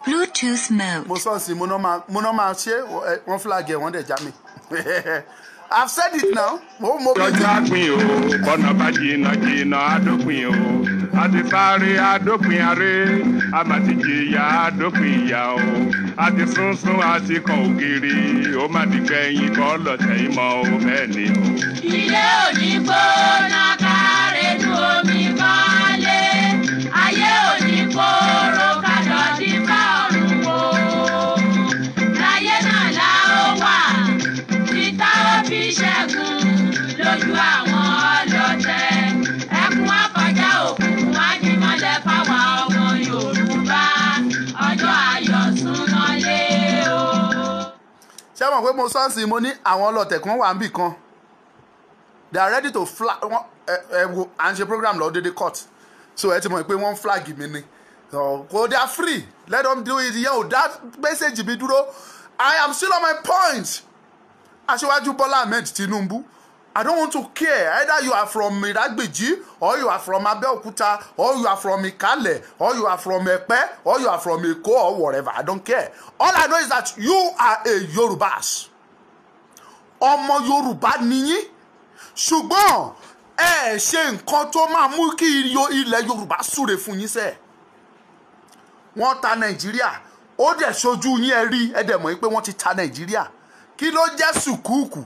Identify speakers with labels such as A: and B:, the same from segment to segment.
A: Bluetooth mode.
B: Mo sọ sí mo normal ṣe wọ́n flag ẹ̀ wọ́n dẹ̀ já mi. I've said it now.
C: Lọ́jọ́ àpín o, bọ́nà bá jìnnà jìnnà àdópin o. Àti sáré àdópin aré, àmàtìjìyà àdópin ìyà o. Àti súnsún àti kan ògiri, ó má di gbẹ̀yìn kọ́ lọ́tẹ̀ ìmọ̀ o bẹ́ẹ̀ ni o.
D: Ilé òní gbóná kárẹ́nu omi mọ́lé, ayé òní kóró kájọ dípá ọ̀run wo. Láyé náà la ó wà, títà ó fi ṣẹ́gun lójú àwọn ọlọ́tẹ̀. Ẹkún àkọjá òkùnkùn wá ní mọ́lẹ̀ fáwọn ọmọ Yorùbá. Ọjọ́ ayọ̀ súnmọ́lé o.
B: Ṣé mọ̀ pé mo sọ sí mo ní àwọn ọlọ́tẹ̀ kan wà níbì kan. They are ready to flag. And she program law did the court. So ẹ ti mọ̀ pé wọ́n flag mi ni. So they are free. Let them do it. Yo, that message bi dúró. I am still on my point. Aṣíwájú Bọ́lá Ahmed Tinubu. I don't want to care. Either you are from Iragbeji, or you are from Abeokuta, or you are from Ikale, or you are from Epe, or you are from Eko, or whatever. I don't care. All I know is that you are a Yorubas. Ọmọ Yorùbá ni yín. Ṣùgbọ́n ẹ ṣe nǹkan tó máa mú kí ilẹ̀ Yorùbá súre fún yín sẹ́. Wọ́n ta Nàìjíríà. Ó dẹ̀ ṣojú yín ẹ rí ẹ dẹ̀ mọ̀ pé wọ́n ti ta Nàìjíríà. Kí ló jẹ́ sùkúùkù?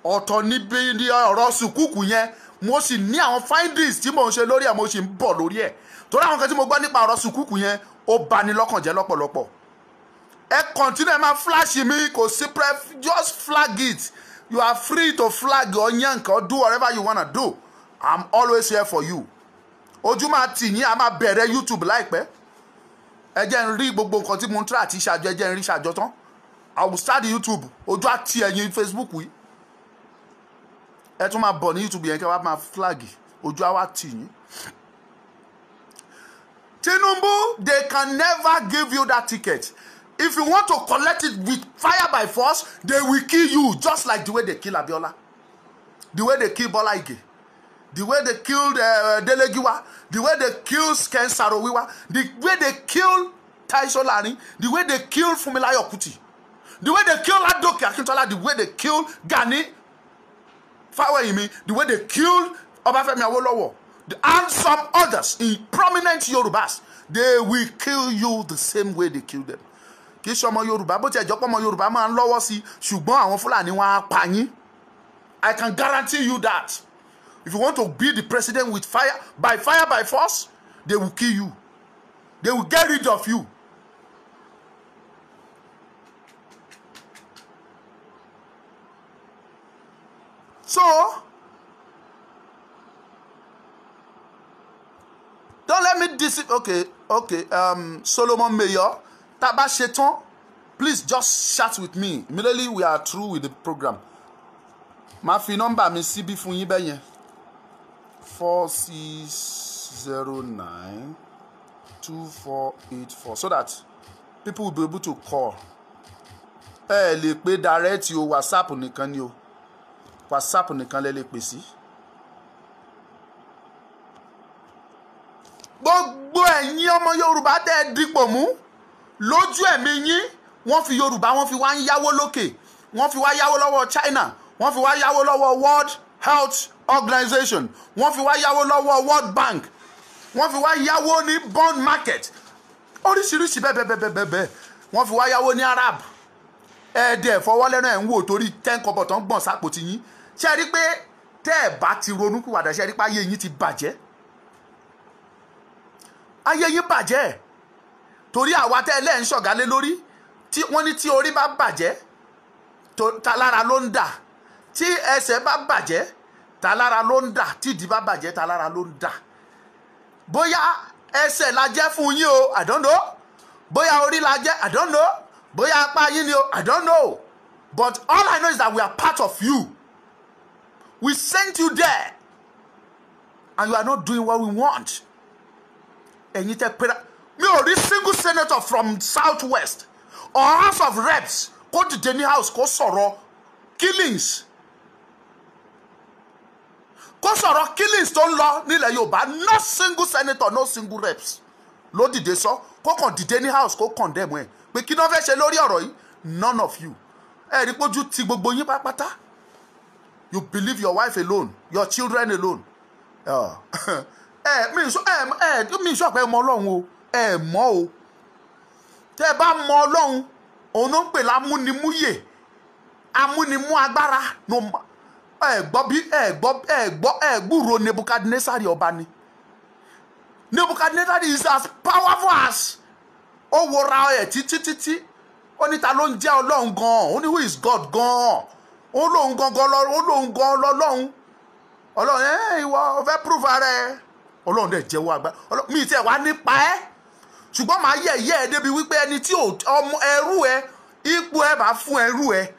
B: Ọ̀tọ̀ níbi ní ọ̀rọ̀ sùkúùkù yẹn mo sì ní àwọn findings tí mo ń ṣe lórí ẹ̀ mo sì ń bọ̀ lórí ẹ̀. Torí àwọn kan tí mo gbọ́ nípa ọ̀rọ̀ sùkúùkù yẹn ó bani lọ́kàn jẹ́ lọ́pọ̀lọpọ̀. Ẹ continue ẹ máa flash mi kò sí just flag it. You are free to flag or yank or do whatever you want to do. I'm always here for you. Ojú máa tì yín a máa bẹ̀rẹ̀ YouTube láìpẹ́. Ẹ jẹ́ n rí gbogbo nǹkan tí mo ń try àti ṣàjọ ẹ jẹ́ n rí ṣàjọ tán. I will start the YouTube. Ojú á tì ẹ̀yin Facebook yìí. Ẹ tún máa bọ̀ ní YouTube yẹn kí wá máa flag. Ojú á wá tì yín. Tinubu, they can never give you that ticket. If you want to collect it with fire by force, they will kill you just like the way they kill Abiola, the way they kill Bola Ige, the way they killed Delegiwa, the way they killed Ken Saro-Wiwa, the way they killed Taiso Lani, the way they killed Funmilayo Kuti, the way they killed Adoke Akintola, the way they killed Gani Faweyimi, the way they killed Obafemi Awolowo, and some others in prominent Yorubas, they will kill you the same way they killed them. Kì í ṣe ọmọ Yorùbá bó ti ẹ̀jọ́ pọ̀ ọmọ Yorùbá máa ń lọ́wọ́ sí ṣùgbọ́n àwọn Fúlàní wọn á pa yín. I can guarantee you that. If you want to be the president with fire by force, they will kill you. They will get rid of you. So, don't let me deceive. Okay. Solomon Mayor. Taba Sheton, please just chat with me. Immediately we are through with the program. My phone number mi CB fún yín bẹ́yẹn 46092484 so that people will be able to call. Ẹ lè pè direct o WhatsApp nìkan ni o. WhatsApp nìkan lẹ lè pè sí. Gbogbo ẹ̀yin ọmọ Yorùbá tẹ́ dípò mú. Lójú ẹ̀mí yín wọ́n fi Yorùbá wọ́n fi wá ń yáwó lókè wọ́n fi wá yáwó lọ́wọ́ China wọ́n fi wá yáwó lọ́wọ́ World Health Organization wọ́n fi wá yáwó lọ́wọ́ World Bank wọ́n fi wá yáwó ní bond market oríṣiríṣi bẹ́ẹ̀ wọ́n fi wá yáwó ní Arab ẹ̀ẹ́dẹ̀ fọwọ́lẹ́nu ẹ̀ ń wò torí 10 kọ́bọ̀ tán gbọ̀n sápò ti yín ṣe rí pé tẹ́ ẹ̀ bá ti ronú kúwàdà ṣe rí pé ayé yín ti bàjẹ́ ayé yín bàjẹ́ torí àwa tẹ́ lẹ́ ń ṣọ̀gálé lórí tí wọ́n ní tí orí bá bàjẹ́ ta lára ló ń dà tí ẹsẹ̀ bá bàjẹ́ ta lára ló ń dà tí ìdí bá bàjẹ́ ta lára ló ń dà bóyá ẹsẹ̀ la jẹ́ fún yín o, I don't know. Bóyá orí la jẹ́, I don't know. Bóyá apá yín ni o, I don't know. But all I know is that we are part of you. We sent you there. And you are not doing what we want. Ẹ̀yin tẹ́ pẹ́ra. Mi ò rí single senator from Southwest or House of Reps kó dìde ní house kó sọ̀rọ̀ killings. Kó sọ̀rọ̀ killings tó ń lọ nílẹ̀ Yorùbá. No single senator, no single reps. Ló dìde sọ, kó kàn dìde ní house kó condemn ẹ̀. Pé kí ló fẹ́ ṣe lórí ọ̀rọ̀ yìí? None of you. Ẹ rí pójú ti gbogbo yín pátápátá. You believe your wife alone, your children alone. Mi sọ pé ẹ mọ Ọlọ́run o, ẹ mọ̀ o. Tẹ́ ẹ bá mọ Ọlọ́run, òun ló ń pè lámúnimúyè, amúnimú agbára. Ẹ gbúrò Nebukadnezari ọba ni. Nebukadnezari is as powerful as ó wo ra ẹ̀ títí. Ó ní ta ló ń jẹ́ Ọlọ́run gan-an, ó ní who is God gan-an. Ó lóun gangan lọ́lọ́run. Ọlọ́run ìwọ fẹ́ prove ara ẹ. Ọlọ́run dẹ̀ jẹ́wọ́ agbára. Mi ti ẹ̀ wá nípa ẹ́. Ṣùgbọ́n màá yẹ̀ ẹ́ débi wípé ẹni tí ọmọ ẹrú ẹ, ipò ẹ bá fún ẹrú ẹ,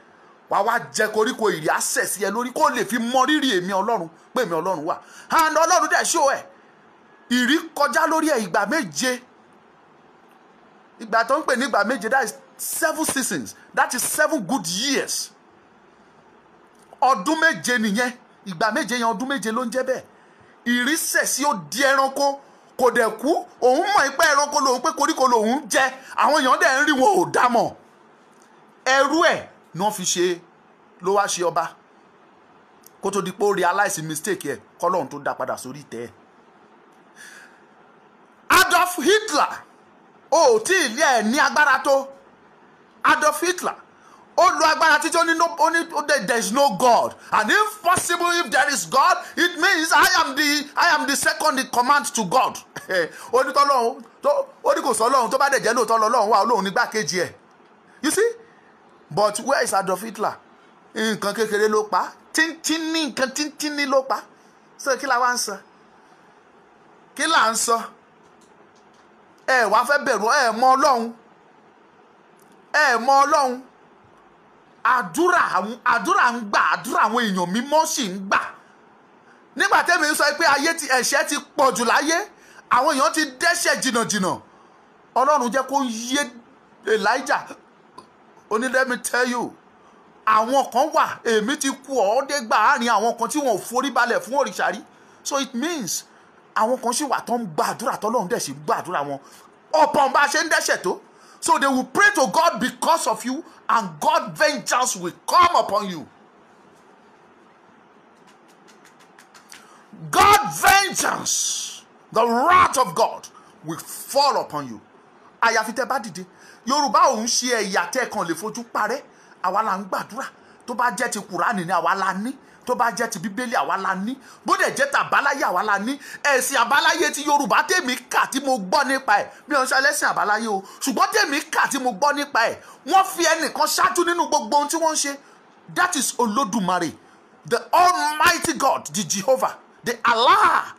B: wá jẹ koríko ìrì àṣẹ sí ẹ lórí kó lè fi mọ rírì èmi Ọlọ́run pé èmi Ọlọ́run wà. And Ọlọ́run dẹ̀ ṣó ẹ̀. Ìrì kọjá lórí ẹ̀ ìgbà méje. Ìgbà tó ń pè ní ìgbà méje, that is 7 seasons. That is 7 good years. Ọdún méje nìyẹn. Ìgbà méje yẹn ọdún méje ló ń jẹ́ bẹ́ẹ̀. Ìrísẹ̀ sí ó di ẹranko kò dẹ̀ kú. Òun mọ̀ pé ẹranko lòun pé koríko lòun jẹ. Àwọn èèyàn dẹ̀ ń rí wọn ò dámọ̀. Ẹrú ẹ̀ ni wọ́n fi ṣe ló wá ṣe ọba. Kó tó di pé ó realize mistake ẹ̀ kọ́lọ́run tó dá padà sórí ìtẹ́ ẹ̀. Adolf Hitler ó tí ilé ẹ̀ ní agbára tó. Adolf Hitler ó lo agbára títí ó ní there is no God, and if possible if there is God it means I am the second in command to God. Ó ní tọ́lọ́run ó ní kò sọ Ọlọ́run tó bá dẹ̀ jẹ́ lóòótọ́ lọ́lọ́run wà Ọlọ́run nígbà kejì ẹ̀. You see, but where is Adolf Hitler? Nǹkan kékeré ló pa, nǹkan tíntínní ló pa. So kí la wá ń sọ? Kí là ń sọ? Ẹ wá fẹ́ bẹ̀rù ẹ mọ Ọlọ́run. Ẹ mọ Ọlọ́run. Àdúrà ń gbà, àdúrà àwọn èèyàn mímọ́ sì ń gbà. Nígbà tẹ́mi sọ pé ayé ti ẹ̀ṣẹ̀ ti pọ̀ jù láyé, àwọn èèyàn ti dẹ́ṣẹ̀ jìnnàjìnnà. Ọlọ́run jẹ́ kó yé Elijah. Ó ní let me tell you, àwọn kan wà èmi ti kú ọ̀ọ́dẹ́gbà àárín àwọn kan tí wọn ò forí balẹ̀ fún òrìṣà rí. So it means àwọn kan sì wà tó ń gbàdúrà tọ́lọ́run dẹ̀ sì gbàdúrà wọn. Ọ̀pọ̀ bá a ṣe ń dẹ́ṣẹ̀ tó. So they will pray to God because of you, and God's vengeance will come upon you. God's vengeance, the wrath of God, will fall upon you. Àyàfi tẹ́ bá dìde. Yorùbá òun ṣe ẹ̀yà tẹ́ kan lè fojú parẹ́. Àwa la ń gbàdúrà. Tó bá jẹ́ ti Kùránì ni àwa la ní. Tó bá jẹ́ ti Bíbélì àwa la ní. Bó dẹ̀ jẹ́ ti àbáláyé àwa la ní. Ẹ̀sìn àbáláyé tí Yorùbá tèmi kà tí mo gbọ́ nípa ẹ̀. Mi ò ń ṣe ẹlẹ́sìn àbáláyé o. Ṣùgbọ́n tèmi kà tí mo gbọ́ nípa ẹ̀. Wọ́n fi ẹnìkan ṣáájú nínú gbogbo ohun tí wọ́n ń ṣe. That is Olódùmarè, the Almighty God, the Jehovah, the Allah,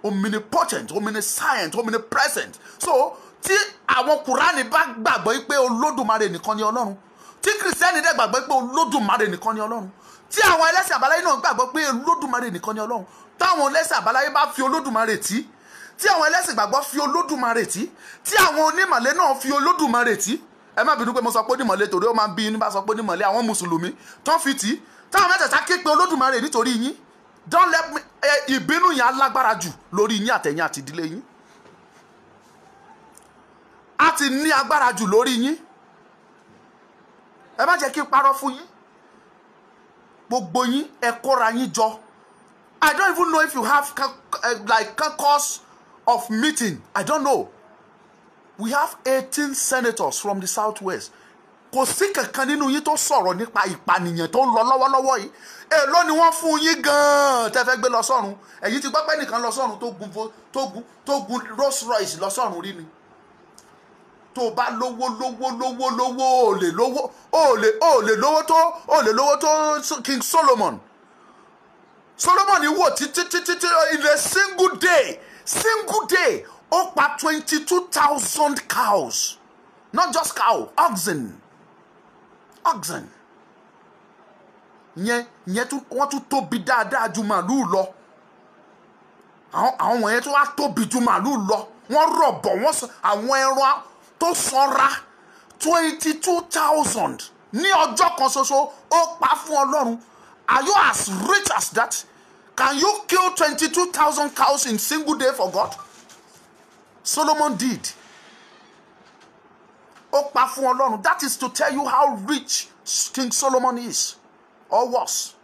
B: omnipotent, omniscient, omnipresent. So tí àwọn Kùránì bá gbàgbọ́ pé Olódùmarè nìkan ni Ọlọ́run, tí Kìrìsìtẹ́nì dẹ̀ gbàgbọ́ pé Olódùmarè nìkan ni Ọlọ́run, tí àwọn ẹlẹ́sìn àbáláyé náà gbàgbọ́ pé Olódùmarè nìkan ni Ọlọ́run, táwọn ẹlẹ́sìn àbáláyé bá fi Olódùmarè tì, tí àwọn ẹlẹ́sìn gbàgbọ́ fi Olódùmarè tì, tí àwọn onímọ̀lé náà fi Olódùmarè tì. Ẹ má bínú pé mo sọ pé onímọ̀lé torí ó máa ń bí inú bá sọ pé onímọ̀lé àwọn mùsùlùmí tán fi tì, táwọn mẹ́tẹ̀ẹ̀ta ké pe Olódùmarè nítorí yín. Don't let me ìbínú yẹn alágbára jù lórí yín àtẹ̀yìn àti ìdílé yín. A ti ní agbára jù lórí yín. Ẹ má jẹ́ kí n parọ́ fún yín. Gbogbo yín ẹ kóra yín jọ. I don't even know if you have like caucus of meeting. I don't know. We have 18 senators from the Southwest. Kò sí kankan nínú yín tó sọ̀rọ̀ nípa ìpànìyàn tó ń lọ lọ́wọ́lọ́wọ́ yìí. Èló ni wọ́n fún yín gan-an tẹ́ fẹ́ gbé lọ sọ́run. Ẹ̀yin ti gbọ́ pé nìkan lọ sọ́run tó gun Rolls Royce lọ sọ́run rí ni. Tó bá lówó ò lè lówó tó King Solomon. Solomon wò títí in a single day single day ó pa 22,000 cows, not just cow, oxen. Yẹn wọ́n tún tóbi dáadáa ju màlúù lọ. Àwọn wọ̀nyẹn tún wá tóbi ju màlúù lọ. Wọ́n rọ̀bọ̀, wọ́n sọ àwọn ẹran tó sanra 22,000 ní ọjọ́ kan ṣoṣo ó pa fún Ọlọ́run. Are you as rich as that? Can you kill 22,000 cows in single day for God? Solomon did. Ó pa fún Ọlọ́run. That is to tell you how rich King Solomon is or was.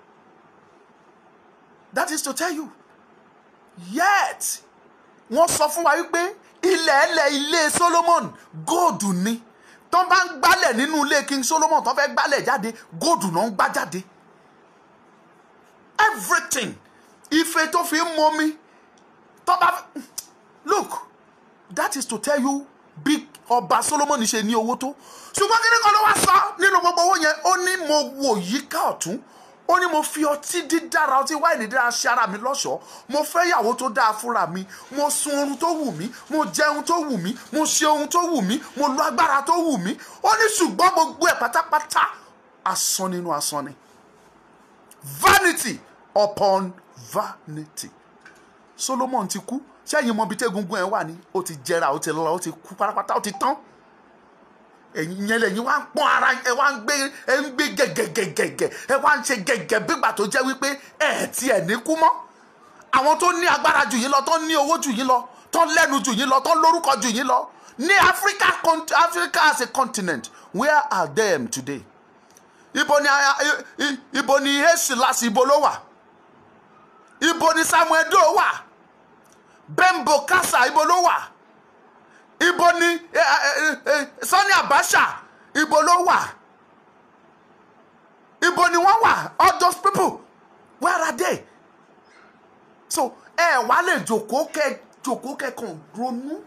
B: That is to tell you. Yet, wọ́n sọ fún wa wípé ilé Solomon gold ni. Tó bá ń gbálẹ̀ nínú ilé King Solomon, tó fẹ́ gbálẹ̀ jáde, gold náà ń gbá jáde. Everything. Ife tó fi ń mọ́mí. Tó bá look, that is to tell you big ọba Solomon ṣe ní owó tó. Ṣùgbọ́n kí ni kan ló wá sọ nínú gbogbo owó yẹn? Ó ní mo wò yíká ọ̀tún. Ó ní mo fi ọtí dídára, ọtí wáìnì dídára ṣe ara mi lọ́ṣọ̀ọ́. Mo fẹ́ ìyàwó tó dáa fúnra mi. Mo sun oorun tó wù mí. Mo jẹ ohun tó wù mí. Mo ṣe ohun tó wù mí. Mo lo agbára tó wù mí. Ó ní ṣùgbọ́n gbogbo ẹ̀ pátápátá asán nínú asán ni. Vanity upon vanity. Solomon ti kú. Ṣẹ́yìn mọ bí tẹ́gungun ẹ̀ wà ní? Ó ti jẹrà, ó ti lọ, ó ti kú pátápátá, ó ti tán. Ẹ̀yin yẹn lẹ́yìn wá ń pọ́n ara ẹ wá ń gbé gẹ̀gẹ̀gẹ̀gẹ̀ ẹ wá ń ṣe gẹ̀gẹ̀ bígbà tó jẹ́ wípé ẹ̀ tí ẹ̀ ní kú mọ́. Àwọn tó ní agbára jù yín lọ, tó ní owó jù yín lọ, tó lẹ́nu jù yín lọ, tó lórúkọ jù yín lọ ní Africa as a continent, where are them today? Ibo ni Eṣiláṣi, ibo ló wà? Ibo ni Samuel Doe wà? Bembo Kasa, ibo ló wà? Ibo ni Sani Abacha, ibo ló wà? Ibo ni wọ́n wà? All those people, where are they? So wá lè jókòó kẹ́kàn ronú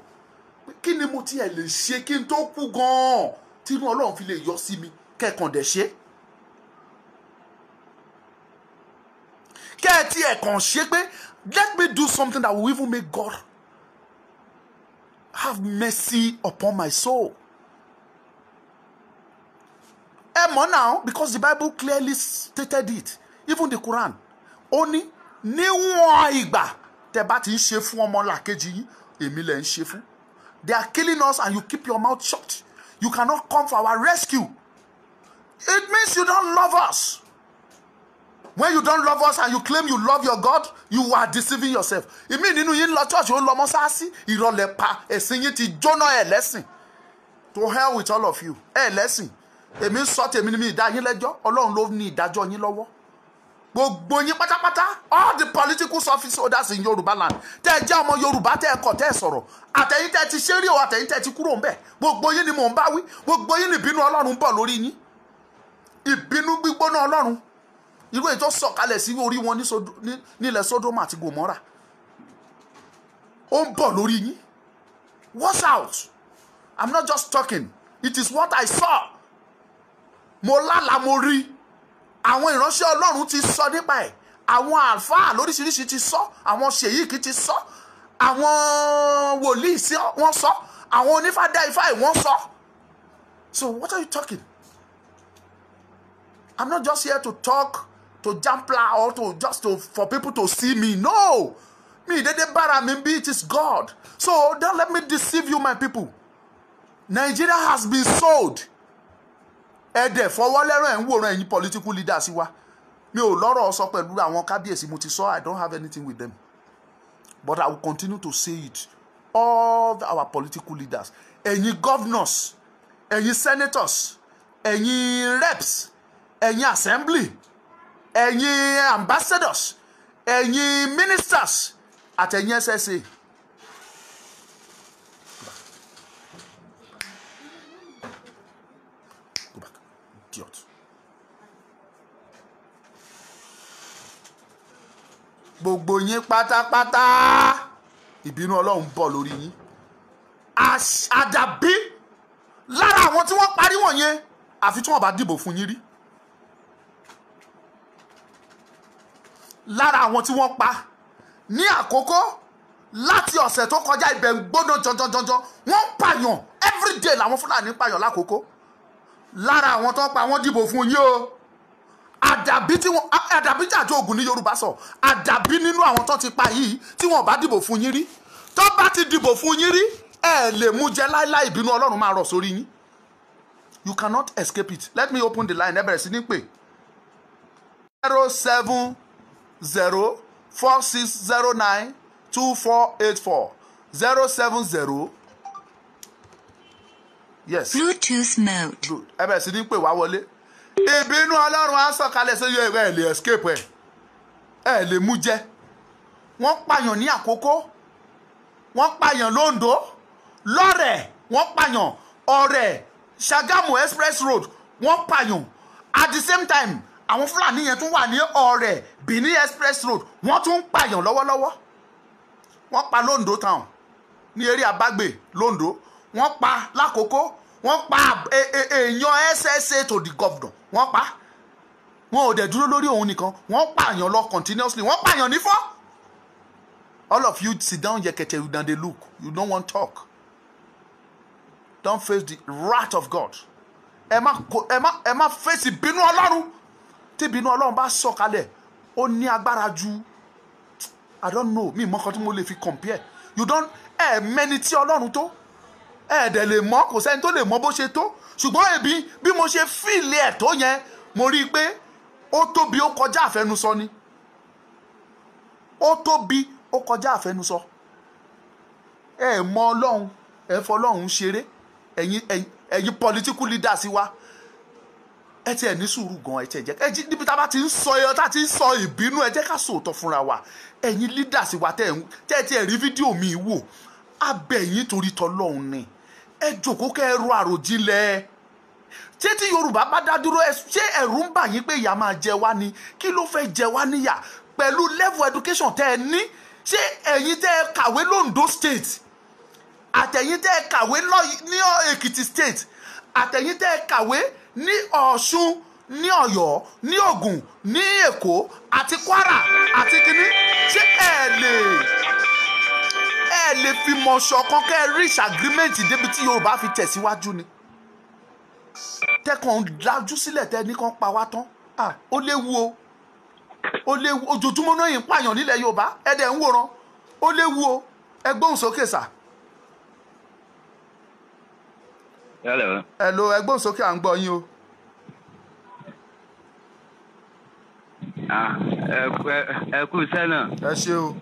B: kí ni mo tiẹ̀ lè ṣe kí n tó kú gan-an tí inú Ọlọ́run fi lè yọ sí mi, kẹ́kàn dẹ̀ ṣe. Kẹ́ẹ̀tì ẹ̀kàn ṣe pé let me do something that will even make God have mercy upon my soul. Mọ̀ now, because the Bible clearly stated it, even the Quran. Ó ní níwọ̀n ìgbà tẹ́ bá ti ń ṣe fún ọmọlàkejì yín, èmi lẹ ń ṣe fún. They are killing us and you keep your mouth shut. You cannot come for our rescue. It means you don't love us. When you don't love us and you claim you love your God, you are deceiving yourself. Ìmí nínú yín lọ church ó lọ mọ́sáàsì, ìrọ̀lẹ́ pa, ẹ̀sìn yín ti jóná ẹ̀ lẹ́sìn. To hell with all of you. Ẹ̀ lẹ́sìn. Èmi ń sọ tèmi ni mi ìdá yín lẹ́jọ́, Ọlọ́run ló ní ìdájọ́ yín lọ́wọ́. Gbogbo yín pátápátá, all the political office holders in Yorùbá land. Tẹ́ ẹ jẹ́ ọmọ Yorùbá, tẹ́ ẹ kọ̀, tẹ́ ẹ sọ̀rọ̀. Àtẹ̀yin tẹ́ ti ṣe rí o, àtẹ̀yin tẹ́ ti kúrò ńbẹ̀. Gbogbo yín ni mò ń bá wí. Gbogbo yín ni ìbínú Ọlọ́run bọ̀ lórí yín. Ìbínú gbígbóná Ọlọ́run. Irú èyí tó sọ̀kalẹ̀ sí orí wọn nílẹ̀ Sódómù àti Gòmórà. Ó ń bọ̀ lórí yín. Watch out. I'm not just talking. It is what I saw. Mo lálàá, mo rí. Àwọn ìránṣẹ́ Ọlọ́run ti sọ nípa ẹ̀. Àwọn àlùfáà lóríṣiríṣi ti sọ. Àwọn ṣèyíkì ti sọ. Àwọn wòlíì sí wọ́n sọ. Àwọn onífádà Ifá wọ́n sọ. So what are you talking? I'm not just here to talk, to jampla, or for people to see me. No. Me, they bara me, it is God. So don't let me deceive you, my people. Nigeria has been sold. Ẹ̀dẹ̀ fọwọ́lẹ́rọ̀ ẹ̀ ń wòran ẹ̀yin political leaders wa. Mi ò lọ́rọ̀ sọ pẹ̀lú àwọn kábíyèsí, mo ti sọ, I don't have anything with them. But I will continue to say it. All our political leaders, ẹ̀yin governors, ẹ̀yin senators, ẹ̀yin reps, ẹ̀yin assembly, ẹ̀yin ambassadors, ẹ̀yin ministers, àtẹ̀yin SSA. Gbogbo yín pátápátá ìbínú Ọlọ́run bọ̀ lórí yín. Àdàbí lára àwọn tí wọ́n parí wọ̀nyẹn àfi tí wọ́n bá dìbò fún yín rí. Lára àwọn tí wọ́n pa ní àkókò láti ọ̀sẹ̀ tó kọjá ibẹ̀ ń gbóná jọjọjọjọ wọ́n pààyàn everyday làwọn Fúlàní pààyàn lákòókò lára àwọn tó pa wọ́n dìbò fún yìí o àdàbí jàjọ ògùn ní Yorùbá sọ àdàbí nínú àwọn tó ti pa yìí tí wọ́n bá dìbò fún yín rí tó bá ti dìbò fún yín rí ẹ lè mú jẹ láíláí ìbínú Ọlọ́run máa rọ̀ sórí yín you cannot escape it. Let me open the line. Ẹ bẹ̀rẹ̀ sí ní pè 07046092484 070 yes
A: Bluetooth mode.
B: good ẹ bẹ̀rẹ̀ sí ní pè wá wọlé ìbínú Ọlọ́run á sọ̀kalẹ̀ sí ẹ lè escape ẹ lè mú jẹ wọ́n pààyàn ní Àkókó wọ́n pààyàn l'Oǹdó lọ́rẹ̀ wọ́n pààyàn Ọ̀rẹ́ Ṣàgámù express road wọ́n pààyàn at the same time àwọn Fúlàní yẹn tún wà ní Ọ̀rẹ́ Benin express road wọ́n tún pààyàn lọ́wọ́lọ́wọ́ wọ́n pa l'Oǹdó town ní eré Abágbé l'Oǹdó wọ́n pa l'Àkókó wọ́n pa èèyàn SSA to the governor wọ́n pa wọn ò dẹ̀ dúró lórí òun nìkan wọ́n pààyàn lọ continuously wọ́n pààyàn nífọ́ all of you sit down yekete you don dey look you don't want talk don't face the wrath of God ẹ má face ìbínú Ọlọ́run tí ìbínú Ọlọ́run bá sọ̀kalẹ̀ ó ní agbára ju I don't know mi mọ kan tí mo lè fi compare you don't mẹ́ni tí Ọlọ́run tó dẹ̀ lè mọ̀ kò sẹ́ni tó lè mọ̀ bó ṣe tó ṣùgbọ́n ẹ̀bí bí mo ṣe fíìlì ẹ̀ tó yẹn mo rí i pé ó tóbi ó kọjá àfẹnusọ ni ó tóbi ó kọjá àfẹnusọ mọ Ọlọ́run fọlọ́run ṣeré ẹ̀yin political leaders wa ẹ tiẹ̀ ní sùúrù gan ẹ tiẹ̀ jẹ́ níbi tá a bá ti ń sọ ẹ tá a ti ń sọ ìbínú ẹ jẹ́ ká sòótọ́ fúnra wa ẹ̀yin leaders wa tẹ́ ẹ tiẹ̀ rí fídíò mi wò abẹ́yìn torí tọ́lọ́run ni ẹ jòkó kẹ́ ẹ ro àròjinlẹ̀ ṣé tí Yorùbá bá dá dúró ṣé ẹ̀rù ń bà yín pé ìyà máa jẹ wá ni kí ló fẹ́ jẹ wá níyà pẹ̀lú level education tẹ́ ẹ ní ṣé ẹ̀yin tẹ́ ẹ kàwé l'Ondo state àtẹ̀yin tẹ́ ẹ kàwé ní Èkìtì state àtẹ̀yin tẹ́ ẹ kàwé ní Ọ̀ṣun ní Ọ̀yọ́ ní Ògùn ní Èkó àti Kwara àti kínní ṣé ẹ lè fi mọ̀ ṣọ̀kan kẹ́ ẹ reach agreement débi tí Yorùbá fi tẹ̀síwájú ni tẹ́kàn dájú sílẹ̀ tẹ́ ní kan pa wá tán ó léwu o ó léwu ojoojúmọ́ náà yìí ń pààyàn nílẹ̀ Yorùbá ẹ̀dẹ̀ ń wòran ó léwu o ẹ gbóhùn sókè sà. hello ẹ gbóhùn sókè à ń gbọ́ yín o.
E: ẹ kú iṣẹ́ náà.
B: ẹ ṣé o.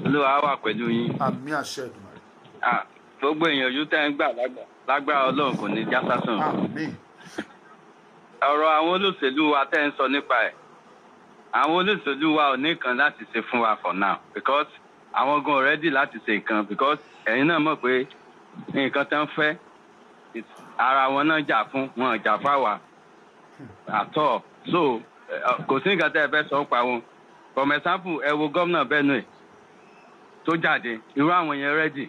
E: Olúwa wà pẹ̀lú yín.
B: àmín àṣẹ Èdùmàrè.
E: gbogbo ìyànjú tẹ́ ń gbà lágbára Ọlọ́run kò ní já sásán.
B: àmín.
E: ọ̀rọ̀ àwọn olóṣèlú wa tẹ́ ń sọ nípa ẹ̀ àwọn olóṣèlú wa ò ní nǹkan láti ṣe fún wa for now because àwọn gan ready láti ṣe nǹkan because ẹ̀yin náà mọ̀ pé nǹkan tán fẹ́ ara wọn náà jà fún wọn jà fáwa àtọ̀ so kò sí nǹkan tẹ́ ẹ fẹ́ sọ pa wọn for example ẹ wo gómìnà Benue tó jáde irú àwọn èèyàn ready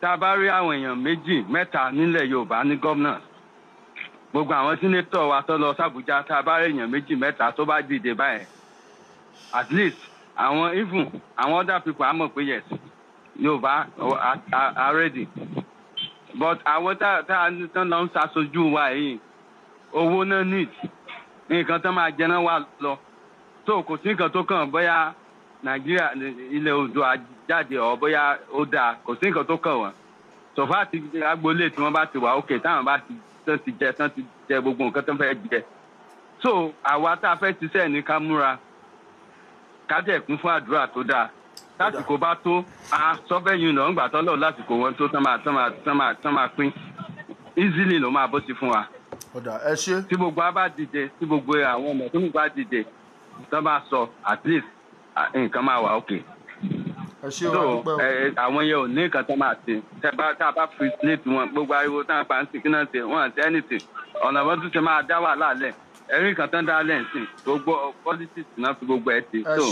E: tá a bá rí àwọn èèyàn méjì mẹ́ta nílẹ̀ Yorùbá ní gómìnà gbogbo àwọn sínétọ̀ wa tó lọ sàbújá tá a bá rí èèyàn méjì mẹ́ta tó bá dìde báyẹn at least àwọn even àwọn other people á mọ̀ pé yes Yorùbá are ready but àwọn tá a lọ ń ṣaṣojú wa yìí owó náà need nǹkan tó máa jẹ náà wà lọ tó kò sí nǹkan tó kàn bóyá Nàìjíríà ilẹ̀ Oòduà jáde ọ̀ bóyá ó dáa kò sí nǹkan tó kàn wọ́n sọ̀fà àti agboolé tí wọ́n bá ti wà òkè táwọn bá ti jẹ gbogbo nǹkan tó ń fẹ́ jẹ so àwa tá a fẹ́ ṣiṣẹ́ ní ká múra ká dẹ̀ kún fún àdúrà tó dáa lásìkò bá tó sọ́fẹ̀yìn náà ńgbà tọ́lọ̀ lásìkò wọn tó tán máa pín easily ló máa bó sí fún wa.
B: ọ̀dà ẹ ṣé.
E: tí gbogbo a bá dìde tí gbogbo àwọn ọmọ tó ń bá dìde tó bá sọ at least nǹkan máa wà òkè.
B: ẹ ṣé o àdúpẹ́ o.
E: àwọn yẹn ò ní nǹkan tó máa ṣe tá a bá fi slate wọn gbogbo ariwo tá a pa ń sìn kí náà ṣe wọn àti anything ọ̀nà wọn tún ṣe máa dá wàhálà lẹ̀ ẹ̀rí kan tán dá lẹ́ǹsìn gbogbo politics náà fi gbogbo ẹ̀ ti so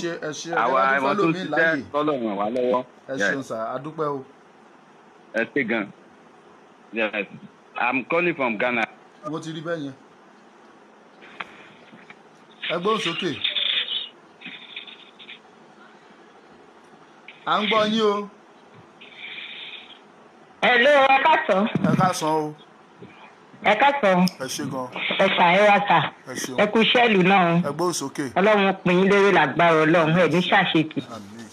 E: àwa ẹ̀wọ̀n tó ń ṣiṣẹ́ kọ́lọ̀ ràn wá lọ́wọ́.
B: ẹ ṣeun sà àdúpẹ́ o.
E: ẹ ṣé gan. Yes, I'm calling from Ghana.
B: mo ti rí bẹ́ẹ̀ yẹn. ẹ gbóhùn sókè. à ń gbọ́ yín o.
A: Hello, ẹ káàsán.
B: ẹ káàsán o.
A: Ẹ káàsán.
B: ẹ ṣé gan.
A: Ẹ ṣàyẹ̀wò àṣà.
B: ẹ ṣeun.
A: Ẹ kú iṣẹ́ ìlú náà.
B: ẹ gbóhùn sókè.
A: Ọlọ́run pín in lérè lágbára Ọlọ́run ẹ̀ ní ṣàṣetì.
B: àmín.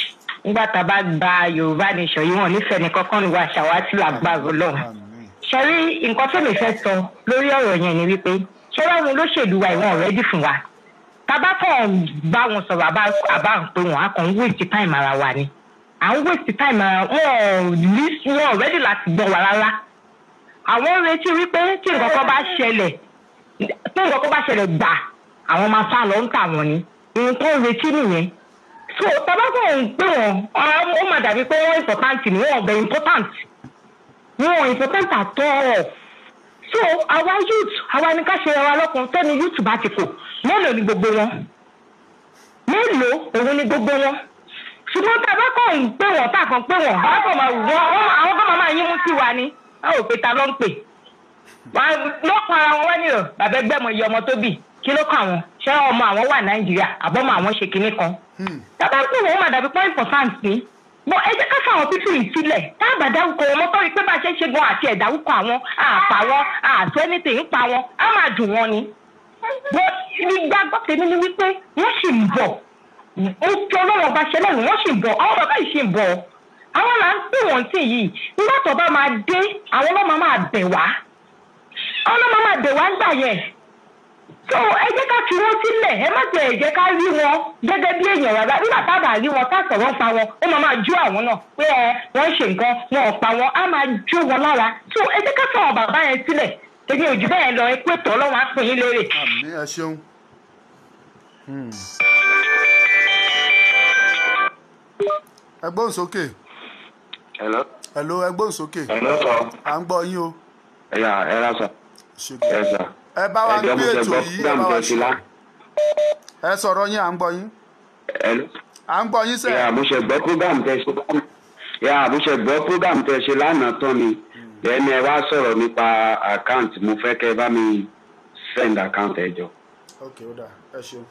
A: Nígbà tá a bá gba Yorùbá nation yìí wọn nífẹ̀ẹ́ ní kọ́kọ́ níwá ṣàwátì lágbára Ọlọ́run.
B: àmín.
A: Ṣé rí nǹkan tó lè fẹ́ sọ lórí ọ̀rọ̀ yẹn ni wípé ṣé wọ́n mú olóṣèlú wa ìwọ̀n ọ̀rẹ́dì fún wa? Tábà kàn bá wọn sọ̀rọ̀ àbá ń pè wọ́n á kàn ń waste time ara wa ni. À ń waste time ara wọn ọ̀rẹ́dì láti gbọ́ wa rárá. Àwọn retí wípé tí nǹkan kan bá ṣẹlẹ̀ gbà àwọn máa sá lọ ń tà wọ́n ni. Nǹkan retí nìyẹn. So tábà kàn ń pè wọ́n ó máa dàbí pé wọ́n important ni wọ́n ọ̀bẹ important. Wọ́n important at all. So àwa youth àwa ní ká ṣe ara lọ́kàn tẹ́ni youth bá ti kò mélòó ni gbogbo wọn mélòó òun ni gbogbo wọn ṣùgbọ́n tá a bá kàn ń pè wọ́n tá a kàn pè wọ́n àwọn kan máa yín mú sí wa ni a ò pé ta ló ń pè lọ́kàn ara wọn wá ní ọ̀ bàbá ẹgbẹ́ mọ iye ọmọ tó bì kí ló kàn wọ́n ṣé ọmọ àwọn wà Nàìjíríà àbọ̀mọ àwọn ṣe kinní kan tá a bá pè wọ́n máa dàbí point important ni bọ́ ẹ jẹ́ ká fáwọn pípì yìí sílẹ̀ tá a bá dárúkọ wọn mọ́tò rí pé bá a ṣe ń ṣe gan àti ẹ̀dárúkọ àwọn àpá wọn àtú ẹnìtì ń pa wọn á máa dùn wọn ni. bọ́ ìgbàgbọ́ tèmi ni wípé wọ́n sì ń bọ̀ ó fi ọlọ́wọ́n bá ṣẹlẹ̀ nù wọ́n sì ń bọ̀ àwọn bàbá yìí sì ń bọ̀ àwọn là ń pè wọ́n sí yìí nígbà tó bá máa dé àwọn ọlọ́mọ máa bẹ̀ wá ń gbà yẹn. So ẹ jẹ́ ká fi wọ́n sílẹ̀ ẹ má tẹ̀ ẹ jẹ́ ká rí wọn gẹ́gẹ́ bí èèyàn rárá nígbà tá a bá rí wọn tá a sọ̀rọ̀ pa wọn ó máa jó àwọn náà pé wọ́n ṣe nǹkan wọn ò pa wọn á máa jó wọn lára. So ẹ jẹ́ ká fọ àwọn bàbá yẹn sílẹ̀ èmi ò jù bẹ́ẹ̀ lọ ẹ pé tọ́ lọ́wọ́ á pín in lérè.
B: àmín ẹ ṣeun. ẹ gbóhùn sókè.
F: Hello.
B: hello ẹ gbóhùn sókè.
F: Hello sọ.
B: à ń gbọ́ yín o.
F: ẹ ra sọ. ẹ sọ.
B: ẹ bá wa gbé ètò yìí ẹ bá wa ṣe. ẹ sọ̀rọ̀ yín à ń gbọ́ yín. à ń gbọ́ yín sẹ́yìn.
F: àbúṣe gbọ́ program tẹ ṣe lánàá tán ni ẹni ẹ wá sọ̀rọ̀ nípa account mo fẹ́ kẹ́ bá mi send account ẹ jọ.
B: ok ó dà ẹ ṣeun.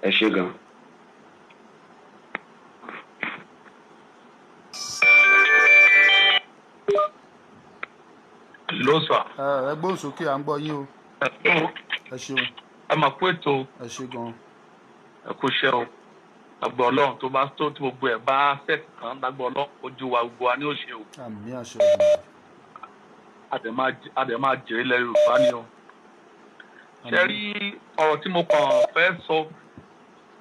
F: ẹ ṣe gan.
G: ló sọ.
B: ẹ gbóhùn sókè à ń gbọ́ yín o. ẹ ṣeun.
G: ẹ máa kó ètò.
B: ẹ ṣe gan.
G: ẹ kó iṣẹ́ o. àgbọ̀ ọlọ́run tó bá tó tí gbogbo ẹ̀ bá fẹ̀sì kan lágbọ̀ ọlọ́run ojú wa gbogbo wa ní òṣè o.
B: àmín àṣẹ òbí.
G: àdè máa jèrè ilẹ̀ Yorùbá ni o. ṣe rí ọ̀rọ̀ tí mo kàn fẹ́ sọ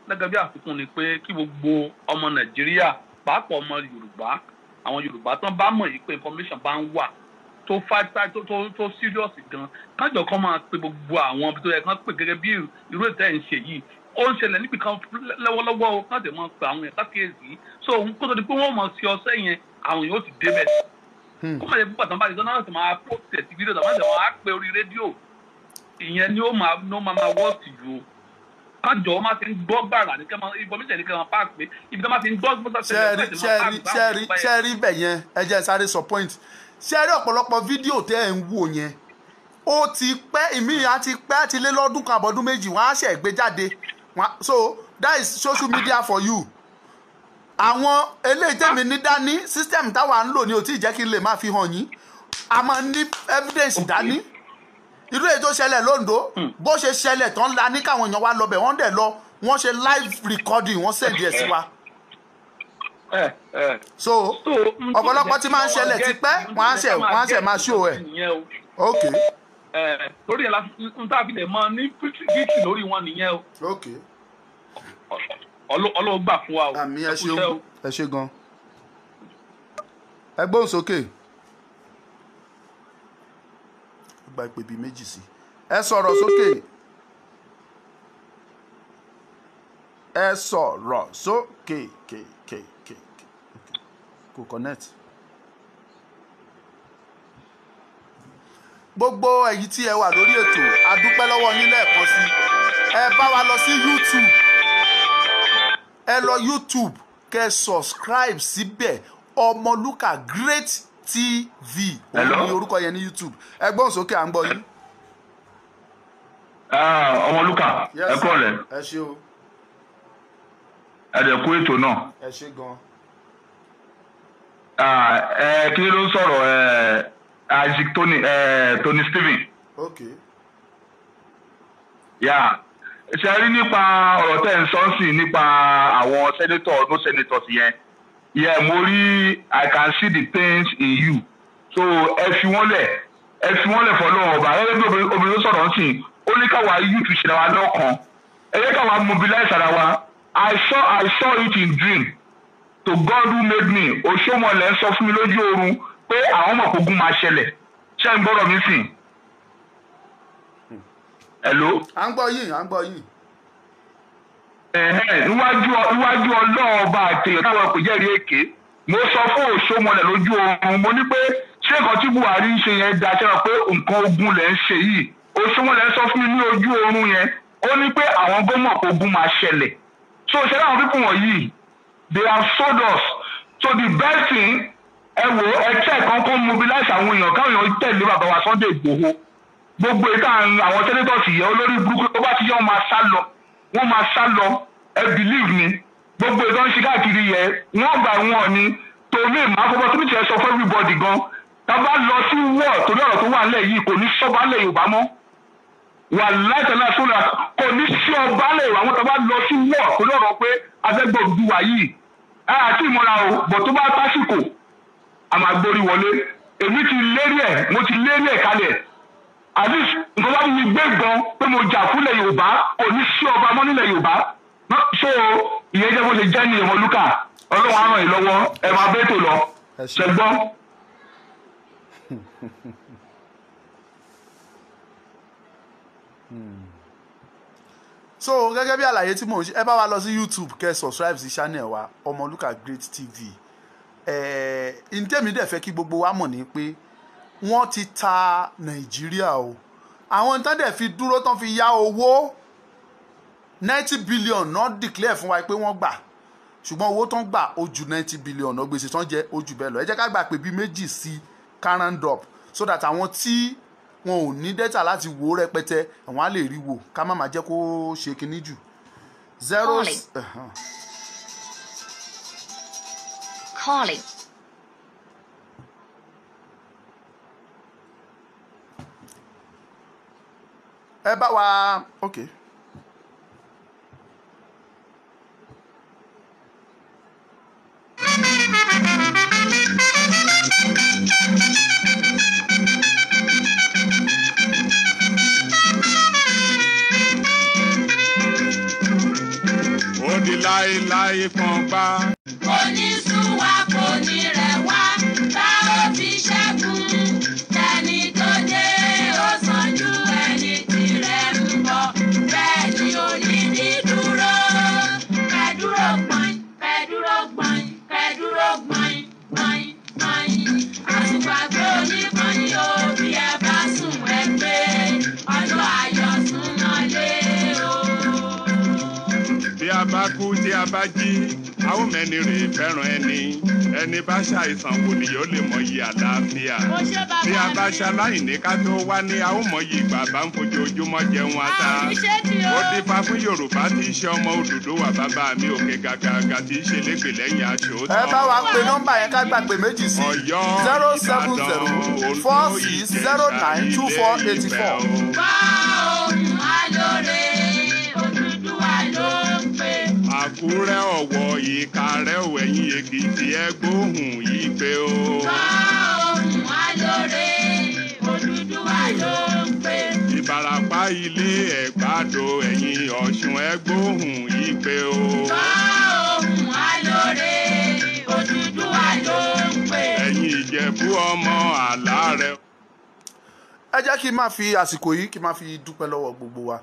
G: gẹ́gẹ́ bí àfikún ni pé kí gbogbo ọmọ Nàìjíríà pàápàá ọmọ Yorùbá àwọn Yorùbá tán bá mọ̀ yìí pé information bá ń wà tó fáta tó serious gan kájọ kan máa pe gbogbo àwọn ibi tó yẹ kán pè gẹ́gẹ́ bí irú ètò ẹ̀ ń ṣe yìí ó ń ṣẹlẹ̀ níbi kan lọ́wọ́lọ́wọ́ o kájọ máa pe àwọn yẹn kákíyèsí so kó tó di pé wọ́n mọ̀ sí ọsẹ́ yẹn àwọn yóò ti débẹ̀ kó má yẹ púpọ̀ tán bá di sọ́nà láti máa post ẹ̀ sí fídíò tàbí àti àwọn á pe orí rédíò ìyẹn ni ó máa wọ́ọ̀sì yìí o kájọ máa ti ń gbọ́ gbàrà ní kẹ́mọ́ information ní kẹ́mọ́ páàkì pé ibi tó máa ti ń gbọ́
B: ṣe rí bẹ̀ yẹn ẹ jẹ́ sáré sọ point ṣe rí ọ̀pọ̀lọpọ̀ fídíò tẹ́ ẹ̀ ń wò yẹn ó ti pẹ́ ìmí àti pẹ́ àti lé lọ́dún kan àbọ̀dún méjì wọ́n á ṣẹ̀ gbé jáde so that is social media for you. àwọn eléyìí tẹ̀mí ní dání system táwa ń lò ní ò tí ì jẹ́ kí n lè máa fi hàn yín a máa ní evidence dání irú èyí tó ṣẹlẹ̀ lóńdó bó ṣe ṣẹlẹ̀ tán la ní káwọn èèyàn wá lọ bẹ̀ wọ́n dẹ̀ lọ wọ́n ṣe live recording wọ́n send ẹ̀ sí wa. So ọ̀pọ̀lọpọ̀ tí máa ń ṣẹlẹ̀ ti pẹ́ wọ́n á ṣẹ̀ máa ṣó ẹ̀. ok.
G: lórí ẹ̀ la ń tàbí lè mọ ní fíìtì lórí wọn nìyẹn o.
B: ok.
G: Ọlọ́run gbà fún wa o.
B: àmín ẹ ṣeun ẹ ṣe gan. ẹ gbóhùn sókè. gba ìpè bíi méjì sí ẹ sọ̀rọ̀ sókè ẹ sọ̀rọ̀ sókè kò connect. gbogbo èyí tí ẹ wà lórí ètò a dúpẹ́ lọ́wọ́ yín lẹ́ẹ̀kan sí ẹ bá wa lọ sí YouTube ẹ lọ YouTube kẹ́ subscribe síbẹ̀ Ọmọlúkà Great TV òun ni orúkọ yẹn ní YouTube ẹ gbóhùn sókè à ń gbọ́ yín.
F: Ọmọlúkà ẹ kọ́ rẹ̀.
B: ẹ ṣé o.
C: ẹ̀dẹ̀kú ètò náà.
B: ẹ ṣe gan.
C: Kí ló ń sọ̀rọ̀ Isaac Tony Stephen.
B: Okay.
C: Ṣe rí nípa ọ̀rọ̀ tẹ́ ń sọ sí nípa àwọn senator no senators yẹn mo rí I can see the pains in you so ẹ fi wọ́n lẹ̀ fọlọ́wọ́ ọba ẹgbẹ́ bí obìnrin tó sọ̀rọ̀ ń sìn ó ní káwa youth ṣe wa lọ́kàn ẹ yẹ káwa mobilize ara wa I saw it in dream to God who made me Òṣòmọ̀lẹ̀ ń sọ fún mi lójú oorun pé àwọn ọmọ ogun máa ṣẹlẹ̀ ṣé ń gbọ́dọ̀ mi sìn. Hello.
B: à ń gbọ́ yìí.
C: Níwájú ọlọ́ọ̀ba àtẹ̀yẹ̀ táwọn kò jẹ́rìí èké mo sọ fún Òṣòmọ̀lẹ̀ lójú oorun mo ní pé ṣé nǹkan tí Buhari ń ṣe yẹn da ṣe pé nǹkan ogun lẹ̀ ń ṣe yìí Òṣòmọ̀lẹ̀ sọ fún mi ní ojú oorun yẹn ó ní pé àwọn gómọ̀ ogun máa ṣẹlẹ̀ so ṣe láwọn pípọ̀ wọ̀nyí they have sold us so the best thing ẹ wò ẹ check kan mobilize àwọn èèyàn káwọn èèyàn tẹ̀lé bàbá wa Sunday Igboho gbogbo ìta àwọn senators yẹn olórí burúkú tó bá ti yẹ wọ́n máa sá lọ ẹ believe me gbogbo ìta ń ṣe káàkiri yẹn wọ́n gbà wọ́n ni tòmí ìmáfọ́bọ́ tó ní tiẹ̀ sọ fún everybody gan tá a bá lọ sí war torí ọ̀rọ̀ tó wà nílẹ̀ yìí kò ní sọ́ba lẹ̀ Yorùbá mọ́ wà láìtẹ̀lá sólà kò ní sí ọba lẹ̀ Yorùbá mọ́ tá a bá lọ sí war torí ọ̀rọ̀ pé afẹ́gbẹ́ Odùduwà yìí àti ìmọ̀ra o bọ̀ tó bá tásìkò àmà gbórí wọlé èmi ti lérí ẹ̀ kalẹ̀ at least nǹkan bá mi gbé gan pé mo jà fúnlẹ̀ Yorùbá kò ní sí ọba mọ́ nílẹ̀ Yorùbá so ìyẹn jẹ́ bó ṣe jẹ́ ní Ọmọlúkà Ọlọ́run á ràn yín lọ́wọ́ ẹ máa bẹ́ẹ̀ tó lọ ṣẹgbọ́n.
B: So gẹ́gẹ́ bí àlàyé tí mò ń ṣe ẹ bá wa lọ sí YouTube kẹ́ subscribe sí channel wa Ọmọlúkà Great TV ntẹ́mi dẹ̀ fẹ́ kí gbogbo wa mọ̀ ní pé wọ́n ti ta Nàìjíríà o àwọn tán dẹ̀ fi dúró tán fi yá owó 90 billion náà declare fún wa pé wọ́n gbà ṣùgbọ́n owó tán gbà ó ju 90 billion náà gbèsè tán jẹ́ ó jù bẹ́ẹ̀ lọ ẹ jẹ́ ká gbà pé bí méjì sí current up so that àwọn tí wọn ò ní data láti wò rẹpẹtẹ àwọn á lè rí wò ká má má jẹ́ kó ṣe kinní jù 0.
H: Calling.
B: Ẹ bá wa okay.
C: Ó di láéláé kan gbá.
D: Kò ní sún wa kò ní rẹ̀ wá tá ó fi ṣẹ́gun tẹni tó dé ó sàn ju ẹni tirẹ̀ ń bọ̀ bẹ́ẹ̀ ni ò ní ní dúró kẹ́dúró gbọ̀n kẹ́dúró gbọ̀n kẹ́dúró gbọ̀n gbọ̀n gbọ̀n àtùpàgbé oníkanni ó bí ẹ bá sùn ẹ gbé ọjọ́ ayọ̀ sún náà lé o.
C: Bí a bá kú tí a bá jí a ó mẹ́ni rè fẹ́ràn ẹni bá ṣàìsàn kò ní yóò lè mọyì àlàáfíà bí a bá ṣaláìní ká tó wá ní a ó mọyì ìgbà bá ń fojoojúmọ́ jẹun ata ó dífá fún Yorùbá tí í ṣe ọmọ Odùduwà bàbá mi òkè gàgàgà tí í ṣe légbè lẹ́yìn aṣọ tán.
B: ẹ bá wa pe nọ́mbà yẹn ká gbà pé méjì sí 070 4609 2484.
D: Gbọ́ ohùn alóore Odùduwà ló ń pè.
C: Àkúrẹ́ Ọ̀wọ̀ Ìkàrẹ́ Ẹ̀yìn Èkìtì ẹ gbóhùn yìí pé o.
D: Gbọ́ ohùn alóore Odùduwà ló ń pè.
C: Ìbàràpá Ilé Ẹ̀gbádò Ẹ̀yìn Ọ̀ṣun ẹ gbóhùn yìí pé o.
D: Gbọ́ ohùn alóore Odùduwà ló ń pè.
C: Ẹ̀yin Ìjẹ̀bú ọmọ Àlárẹ̀.
B: ẹ jẹ́ kí n máa fi àsìkò yìí kí n máa fi dúpẹ́ lọ́wọ́ gbogbo wa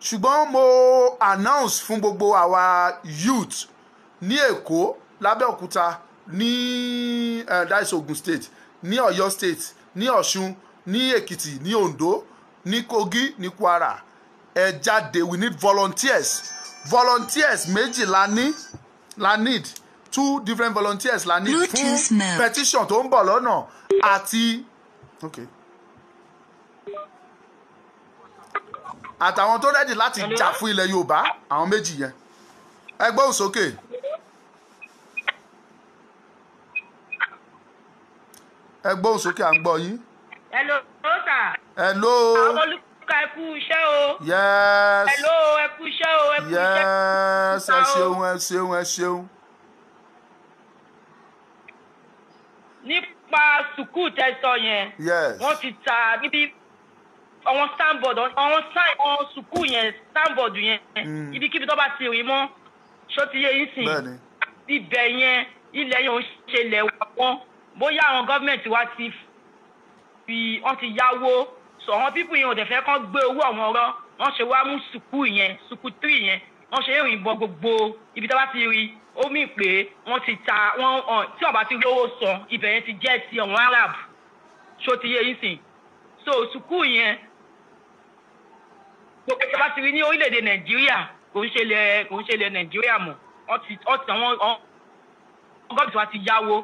B: ṣùgbọ́n mo announce fún gbogbo àwa youth ní Èkó l'Abẹ́òkúta ní that's Ogun State ní Ọ̀yọ́ State ní Ọ̀ṣun ní Èkìtì ní Oǹdó ní Kogi ní Kwara ẹ jáde we need volunteers méjì la need 2 different volunteers la need fún petition tó ń bọ̀ lọ́nà àti okay. àtàwọn tó rẹ́dì láti jà fún ilẹ̀ Yorùbá àwọn méjì yẹn ẹ gbóhùn sókè. ẹ gbóhùn sókè à ń gbọ́ yín.
A: hello sir.
B: hello.
A: àwọn olùkọ́ ẹ kú iṣẹ́ o.
B: yes.
A: hello ẹ kú iṣẹ́ o ẹ kú iṣẹ́.
B: yes ẹ ṣeun ẹ ṣeun ẹ ṣeun.
A: nípa sùkúù tẹsán yẹn.
B: yes.
A: wọ́n ti ta níbi àwọn standboard àwọn sùkúù yẹn standboard yẹn ibikíbi tó bá ti rìn mọ́ ṣó ti yé yín sìn.
B: bẹ́ẹ̀ni.
A: ibẹ̀ yẹn ilẹ̀ yẹn ò ń ṣe ilẹ̀ wọn bóyá àwọn gọ́ọ̀mẹ̀ntì wa ti fi wọ́n ti yáwó sọ àwọn pípù yẹn ò dẹ̀ fẹ́ kán gbé owó àwọn ọ̀rọ̀ wọ́n ṣe wá mú sùkúù yẹn sùkúù 3 yẹn wọ́n ṣe rìn bọ gbogbo ibi tó bá ti rí ó mì pé wọ́n ti ta wọ́n tí wọ́n bá ti lówó san ibẹ̀ yẹn ti jẹ́ ti àwọn Arab ṣó ti yé yín sìn. so sùkúù yẹn gbogbo tó bá ti rí ní orílẹ̀-èdè Nàìjíríà kò ń ṣe ilẹ̀ Nàìjíríà mọ́ àwọn gọ́ọ̀mẹ̀ntì wa ti yáwó.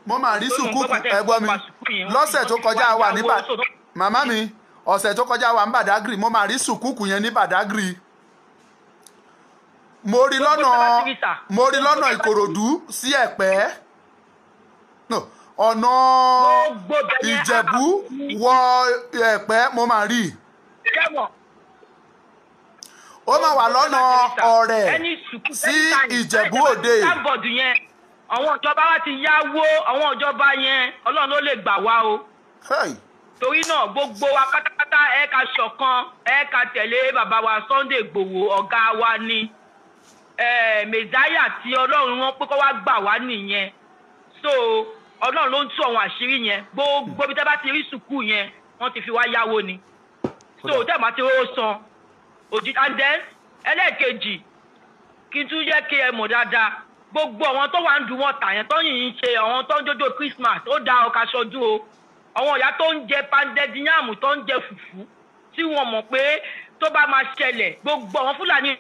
B: mo máa rí sùkúù ẹ̀gbọ́n mi lọ́sẹ̀ tó kọjá wà ní màmá mi ọ̀sẹ̀ tó kọjá wà ní Badagry mo máa rí sùkúù yẹn ní Badagry mo rí lọ́nà Ìkòròdú sí Ẹ̀pẹ́ ọ̀nà Ìjẹ̀bú wọ Ẹ̀pẹ́ mo máa rí ó máa wà lọ́nà Ọ̀rẹ́ sí Ìjẹ̀bú Òde.
A: àwọn ìjọba wa ti yáwó àwọn ìjọba yẹn Ọlọ́run ló lè gbà wá o. torí náà gbogbo wa pátápátá ẹ ká ṣọ̀kan ẹ ká tẹ̀lé bàbá wa Sunday Igboho ọ̀gá wa ni mẹ̀sáyà tí Ọlọ́run wọn pé kó wá gbà wá nìyẹn. so Ọlọ́run ló ń tú àwọn àṣírí yẹn gbogbo bí tẹ́ bá ti rí sùkúù yẹn wọ́n ti fi wá yáwó ni. so tẹ́ bá ti rówó san òjì and then ẹlẹ́ẹ̀kejì kí n tún jẹ́ kí ẹ mọ̀ dáadáa gbogbo àwọn tó wà ń dùn wọn tà yẹn tó yìí ń ṣe àwọn tó ń jójó Christmas ó da ọkà ṣọdún o àwọn ìyá tó ń jẹ pandẹ́dínyàmù tó ń jẹ fùfú tí wọ́n mọ̀ pé tó bá máa ṣẹlẹ̀ gbogbo àwọn Fúlàní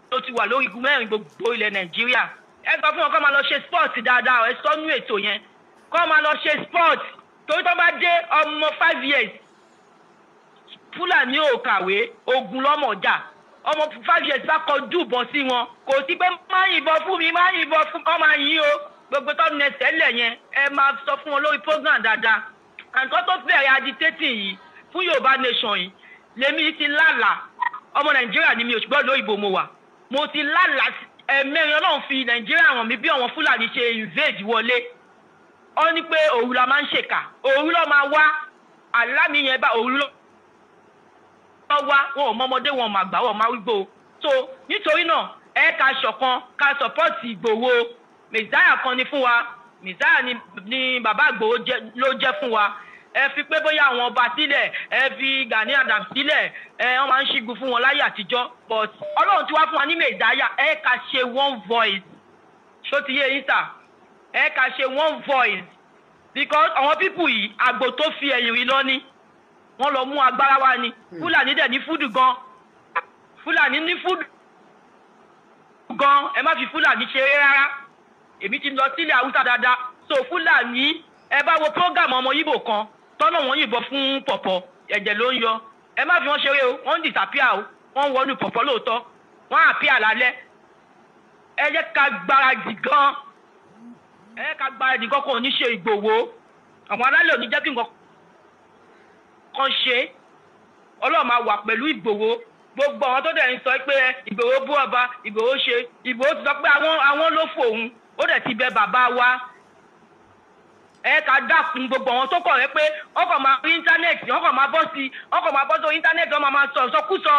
A: tó ti wà lórí igun mẹ́rin gbogbo ilẹ̀ Nàìjíríà ẹ sọ fún wọn kó máa lọ ṣe sport dáadáa ẹ sọnù ètò yẹn kó máa lọ ṣe sport torí tó bá dé ọmọ 5 years Fúlàní ò kàwé ogun lọ́mọjà ọmọ 5 years bá kọjú ìbọn sí wọn kò sí pé má yìnbọn fún mi má yìnbọn fún ọmọ yìí o gbogbo tó ní ẹsẹ̀ lẹ̀ yẹn ẹ máa sọ fún wọn lórí program dáadáa àǹtọ́ tó bẹ̀rẹ̀ agitating yìí fún Yorùbá nation yìí lèmi ti lálàá ọmọ Nàìjíríà ni mi ò ṣùgbọ́n lóyìnbó mo wà mo ti lálàá ẹ̀mẹ́rin Ọlọ́run fi Nàìjíríà hàn mí bí àwọn Fúlàní ṣe invade wọlé ọ ní pé òru la máa ń ṣèkà òru ló máa wá àlámì yẹn bá òru ló wá wọn ò mọmọdé wọn mà gbà wọn máa wígbó so nítorí náà ẹ ká ṣọ̀kan ká sọpọ́ọ̀tì Ìgbòho mẹ̀sáyà kan ni fún wa mẹ̀sáyà ni bàbá Ìgbòho ló jẹ́ fún wa ẹ fi pé bóyá àwọn ọba sílẹ̀ ẹ fi Gani Adams sílẹ̀ wọ́n máa ń ṣígun fún wọn láyé àtijọ́ but Ọlọ́run ti wá fún wa ní mẹ̀sáyà ẹ ká ṣe one voice ṣó ti yé yín sà ẹ ká ṣe one voice because àwọn pípù yìí àgbò tó fi ẹ̀yìn rí lọ́ní wọ́n lọ mú agbára wá ni Fúlàní dẹ̀ ní fúdù gan Fúlàní ní fúdù gan ẹ má fi Fúlàní ṣeré rárá èmi ti lọ sílẹ̀ Haúsá dáadáa so Fúlàní ẹ bá wo program ọmọ Yíbò kan tọ́nà wọn yìnbọn fún pọ̀pọ̀ ẹ̀jẹ̀ ló ń yọ ẹ má fi wọ́n ṣeré o wọ́n ń disappear o wọ́n ń wọnú pọ̀pọ̀ lóòótọ́ wọ́n á appear lálẹ́ ẹ jẹ́ ká gbáradì gan ẹ jẹ́ ká gbáradì gan kò ní ṣe Ìgbòho àwọn alálẹ̀ ò ní jẹ́ kí nǹkan kan ṣe Ọlọ́run máa wà pẹ̀lú Ìgbòho gbogbo àwọn tó dẹ̀ ń sọ pé Ìgbòho bú ọba Ìgbòho ṣe Ìgbòho ti sọ pé àwọn ló fòun ó dẹ̀ ti bẹ bàbá wa ẹ ká dákun gbogbo àwọn tó kọ̀ rẹ́ pé ọkọ̀ máa rí íńtánẹ́ẹ̀tì ọkọ̀ máa bọ́ sí íńtánẹ́ẹ̀tì ọmọ máa sọ ìsọkúsọ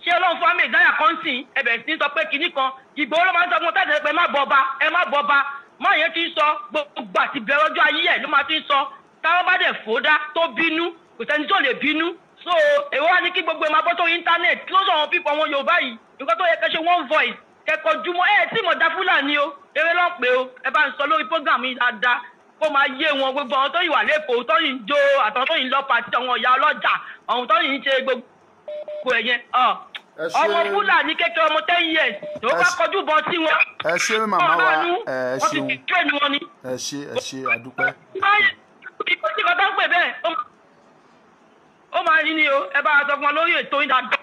A: ṣé Ọlọ́run fún àmì ìdáyà kan sìn ẹbẹ̀ sí sọ pé kinní kan Ìgbòho ló máa ń sọ fún tẹ́tẹ́ pé ẹ má bọ ọba má yẹn ti ń sọ gbogbo àti bẹ̀rẹ̀ ọjọ́ ayé ẹ̀ ló máa ti ń sọ táwọn bá dẹ̀ fòdá tó bínú kò sẹ́ni tó lè bínú so èwo wá ní kí gbogbo ẹ̀ máa bọ́ sórí íńtánẹ́ẹ̀tì kí ló sọ àwọn pípọ̀ wọn Yorùbá yìí nǹkan tó yẹ kẹ́ ṣe one voice kẹ́kọ̀ọ́ jùmọ̀ tí mo dá Fúlàní o eré lọ́pẹ́ o ẹ bá ń sọ lórí program yìí dáadáa kó máa yé wọn gbogbo àwọn tó yìí wà lẹ́kọ̀ọ́ tó yìí ń jó àtàwọn tó yìí ń lọ pàtí àwọn ìyá ọlọ́jà àwọn tó yìí ń ṣe gbogbo ẹ̀yẹn ọmọ Fúlàní kékeré ọmọ 10 years ló bá kọjú bọ sí wọn.
B: ẹ ṣé màmá wa ẹ
A: wọ́n ti
B: ṣeun
A: fi tírẹ̀nì wọn ni.
B: ẹ ṣé àdúpẹ́.
A: ìkọ̀sí kan tó ń pè bẹ́ẹ̀ ó máa rí ni o ẹ bá a sọ fún wọn lórí ètò yín dáadáa.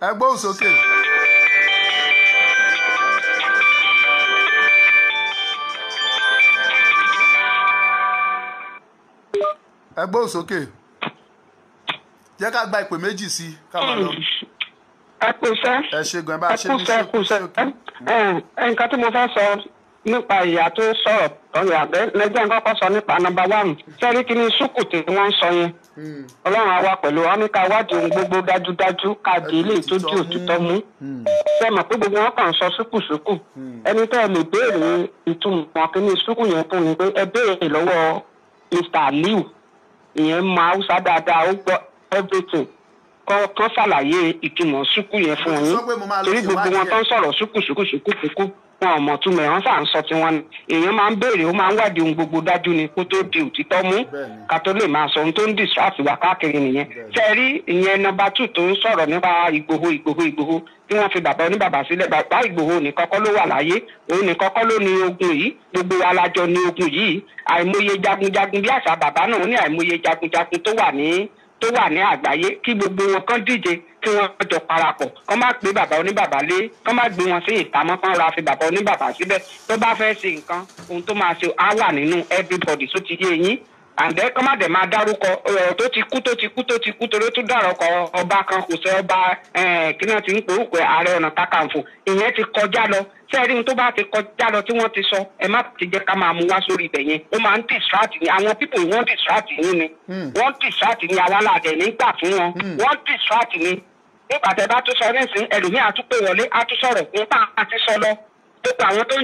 B: ẹ gbóhùn sókè. ẹ gbóhùn sókè. jẹ́ ká gba ìpè méjì sí i ká máa lọ.
H: ẹ kú iṣẹ́.
B: ẹ ṣe gan ẹ bá a ṣe ní ṣókí.
H: nǹkan tí mo fẹ́ sọ nípa ìyá tó sọ̀rọ̀ ọ̀rọ̀ àbẹ́ lẹ́jọ́ nǹkan kan sọ nípa nọ́mbà 1 sẹ́rí kí ni ṣùkù tí wọ́n ń sọ yẹn ọlọ́run á wà pẹ̀lú wọn ní ká wádìí ohun gbogbo dájúdájú ká di ilé tó di òtítọ́ mú ṣe mọ̀ pé gbogbo wọn kàn ń sọ ṣùkù ẹni tẹ́ ẹ lè béèrè ìtumọ̀ kí ni ṣùkù yẹn fún ni pé ẹ béèrè lọ́wọ́ Mr. Aliu ìyẹn mọ Haúsá dáadáa ó gbọ́ everything kọ́ ṣàlàyé ìtumọ̀ ṣùkù yẹn fún yín torí gbogbo wọn tó ń sọ̀rọ̀ ṣùkù wọn ò mọ̀ túmọ̀ ẹ̀ wọ́n sà ń sọ tiwọn ni èèyàn máa ń béèrè ó máa ń wádìí ohun gbogbo dájú ni kó tó di òtítọ́ mú ká tó lè máa sọ ohun tó ń distract wá káàkiri nìyẹn ṣe rí ìyẹn nọ́mbà 2 tó ń sọ̀rọ̀ nípa Ìgbòho tí wọ́n fi bàbá oníbàbá sílẹ̀ bàbá Ìgbòho nìkan kọ́ ló wà láyé òun nìkan kọ́ ló ní ogun yìí gbogbo wa la jọ ní ogun yìí àìmọye jagunjagun bí àṣà bàbá náà ní àìmọye jagunjagun tó wà ní àgbáyé kí gbogbo wọn kàn díje kí wọ́n jọ parapọ̀ kọ́ má gbé bàbá oníbàbá lé kọ́ má gbé wọn sí ìtamọ́ kán ra fi bàbá oníbàbá síbẹ̀ tó bá fẹ́ ṣe nǹkan ohun tó máa ṣe á wà nínú everybody tó ti yé yín àǹdẹ́ kọ́ má dẹ̀ máa dárúkọ tó ti kú torí ó tún dárúkọ ọba kan kò sọ ọba kí náà ti ń pè ókè Ààrẹ Ọ̀nà Kakanfò ìyẹn ti kọjá lọ sẹ́ẹ̀rí ohun tó bá ti kọjá lọ tí wọ́n ti sọ ẹ má ti jẹ́ ká máa mú wá sórí ibẹ̀ yẹn ó máa ń distract ni àwọn people wọ́n distract yín ni wọ́n distract ni àwa làdẹ̀ nígbà fún wọn wọ́n distract ni nígbà tẹ́ bá tún sọ nísìnyí ẹlòmíì àtúpè wọlé àtúsọ̀rọ̀ nípa àti sọ lọ tó pa àwọn tó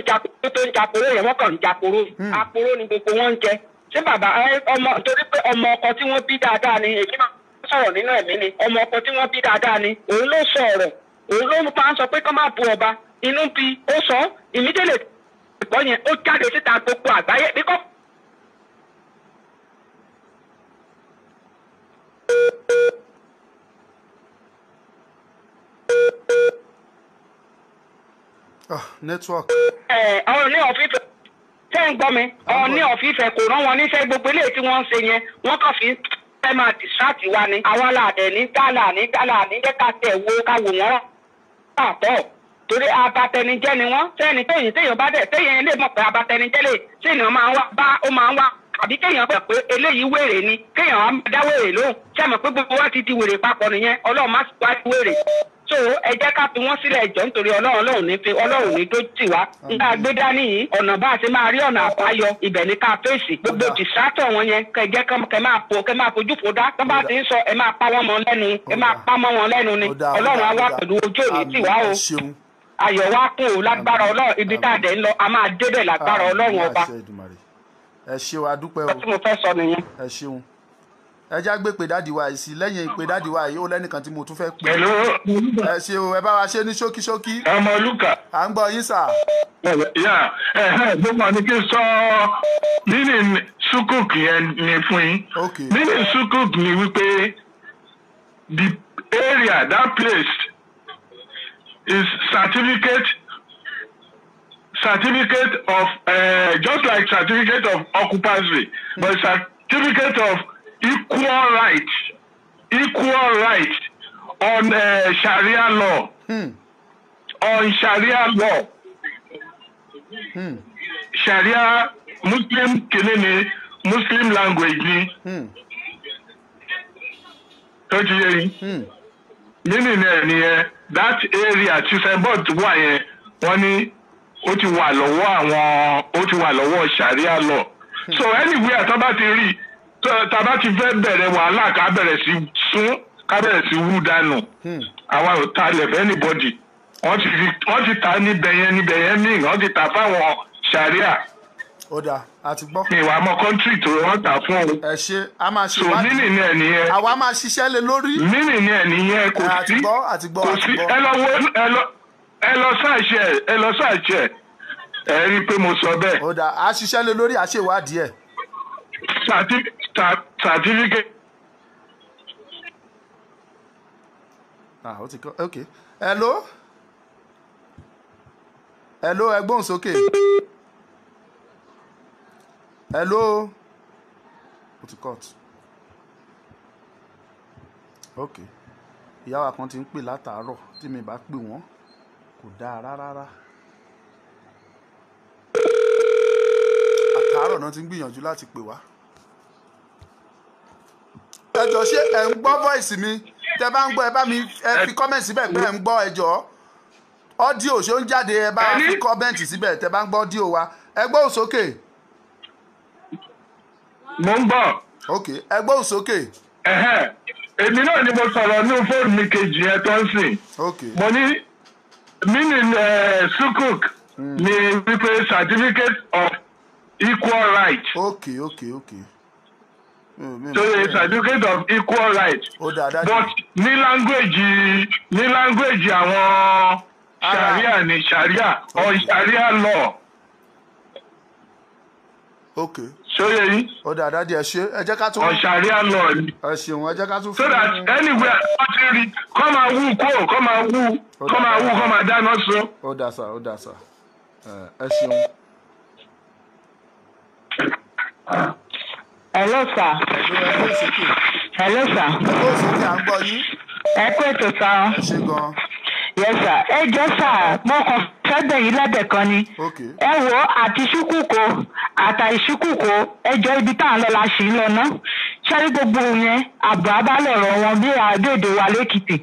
H: ń japoró yẹn wọ́n kàn ń japoró aporó ni gbogbo wọn ń jẹ ṣé bàbá ọmọ torí pé ọmọ ọkọ tí wọ́n bí dáadáa ni èmi máa sọ̀rọ̀ nínú ẹ̀mí ni ọmọ ọkọ tí wọ́n bí dáadáa ni òun ló sọ̀rọ̀ òun ló máa ń sọ pé kán má bu ọba inú bí ó sọ ìmídélé ìpọ́ yẹn ó jáde síta gbogbo àgbáyé bíkọ́.
B: network.
H: ọ̀rọ̀ ní ọ̀fíìfẹ́ tẹ́ ń gbọ́ mi ọ̀rọ̀ ní ọ̀fíìfẹ́ kò rán wọn níṣẹ́ gbogbo eléyìí tí wọ́n ń ṣe yẹn wọ́n kàn fi fẹ́ máa distract wa ni àwa làdẹ̀ ní gálà ní jẹ́ ká tẹ̀ wo ká wò wọ́n pàtó torí abatẹnijẹ́ ni wọ́n sẹ́ni téèyàn bá dẹ̀ téèyàn lè mọ̀ pé abatẹnijẹ́ lè téèyàn máa ń wá bá ó máa ń wá àbí kéèyàn pẹ̀ pé eléyìí wèrè ni kéèyàn á dá wèrè lóhùn sẹ́mi pé gbogbo wa ti di wèrè papọ̀ nìyẹn Ọlọ́run má sì wá sí wèrè so ẹ jẹ́ ká fi wọ́n sílẹ̀ ìjọ nítorí Ọlọ́run ní fi Ọlọ́run ní tó tì wá nígbà gbé dání yìí ọ̀nà bá a ṣe máa rí ọ̀nà àbáyọ ibẹ̀ ní ká fèsì gbogbo distraction wọn yẹn kẹ jẹ́ kẹ máa fojú fò dá tó bá ti ń sọ ẹ máa pa wọ́n mọ́ lẹ́nu ẹ máa pa mọ́ wọn lẹ́nu ni Ọlọ́run á wá pẹ̀lú ojú òní tì wá o ayọ̀ wá kún o lágbára Ọlọ́run ibi tá a dẹ̀ ń lọ a máa débẹ̀ lágbára Ọlọ́run ọba.
B: ẹ ṣeun adúpẹ́ o.
H: ẹ tí mo fẹ́ sọ nìyẹn.
B: ẹ ṣeun ẹ já gbé pé dáàdì wa yìí sí lẹ́yìn ìpè dáàdì wa yìí ó lẹ́nìkan tí mo tún fẹ́ pè. ẹ ṣe o ẹ bá wa ṣe ní ṣókíṣókí.
C: ọmọ Lúkà.
B: à ń gbọ́ yín sà.
C: gbogbo àni kí n sọ nínú sukuk yẹn ni fún yín. nínú sukuk ni wípé the area that place is certificate of just like certificate of occupancy but certificate of equal right on Sharia law on Sharia law Sharia Muslim kìíní Muslim language ni tó ti yẹ yín nínú ẹ̀ nìyẹn that area ti sẹ́bọ̀t wà yẹn wọ́n ní ó ti wà lọ́wọ́ Sharia law so anywhere tó bá ti rí tá bá ti fẹ́ bẹ̀rẹ̀ wàhálà ká bẹ̀rẹ̀ sí wú dànù àwa ò ta lẹ̀ fẹ́ anybody wọ́n ti ta níbẹ̀ yẹn míì wọ́n ti ta fáwọn Sharia.
B: ó dáa a ti gbọ́.
C: ìwà àmọ́ kọ́ńtírì tó wọ́n tà fún o.
B: ẹ ṣe a máa ṣe
C: wádìí. so mínì ní ẹ̀ nìyẹn.
B: àwa máa ṣiṣẹ́ lé lórí.
C: mínì ní ẹ̀ nìyẹn kò sí kò sí ẹ lọ ṣàṣẹ ẹ rí i pé mo sọ bẹ́ẹ̀.
B: ó dáa a ṣiṣẹ́ lé lórí a ṣe ìwádìí ẹ̀.
C: certificate.
B: ó ti kọ́ ok hello ẹ gbóhùn sókè hello ó ti cut ok ìyá wa kan ti ń pè látàárọ̀ tí mi bá pè wọ́n kò dáa rárá. àtàárọ̀ náà ti ń gbìyànjú láti pè wá. ẹ jọ̀ọ́ ṣé ẹ ń gbọ́ voice mi tẹ bá ń gbọ́ ẹ bá mi ẹ fi comment síbẹ̀ pé ẹ ń gbọ́ ẹ jọ̀ọ́ audio ṣé ó ń jáde ẹ bá fi comment síbẹ̀ tẹ bá ń gbọ́ audio wa ẹ gbóhùn sókè.
C: mo ń bọ̀.
B: ok ẹ gbóhùn sókè.
C: èmi náà ni mo sọ̀rọ̀ ní fóònù mi kejì yẹn tó ń sìn. mo ní meaning sukuk ni wípé certificate of equal right.
B: ok.
C: so a certificate of equal right. but ní language àwọn sharia ni sharia or sharia law.
B: ok.
C: sóye yìí.
B: ó dáadáa díẹ̀ ṣe ẹ jẹ́ ká tún.
C: or sharia law ni.
B: ẹ ṣeun ẹ jẹ́ ká tún.
C: so that anywhere wọ́n ti rí kọ́ máa wú kọ́ máa dáná sun.
B: ó dà sá ẹ ṣeun.
A: Hello sir. Hello sir.
B: ó sì kí à ń gbọ́ yín.
A: ẹ kú ètò sá.
B: ẹ ṣe gan.
A: Yes sir. ẹ jọ̀ọ́ sà mo kàn fẹ́ bẹ̀ yín lẹ́bẹ̀ kan ni. ẹ wo àti ṣúkúkọ àtàìṣúkúkọ ẹ jọ̀ọ́ ibi tá à ń lọ la ṣì ń lọ ná. ṣáà gbogbo yẹn àbọ̀ abálọ̀rọ̀ wọn bí àdéhùn wa lẹ́kìtì.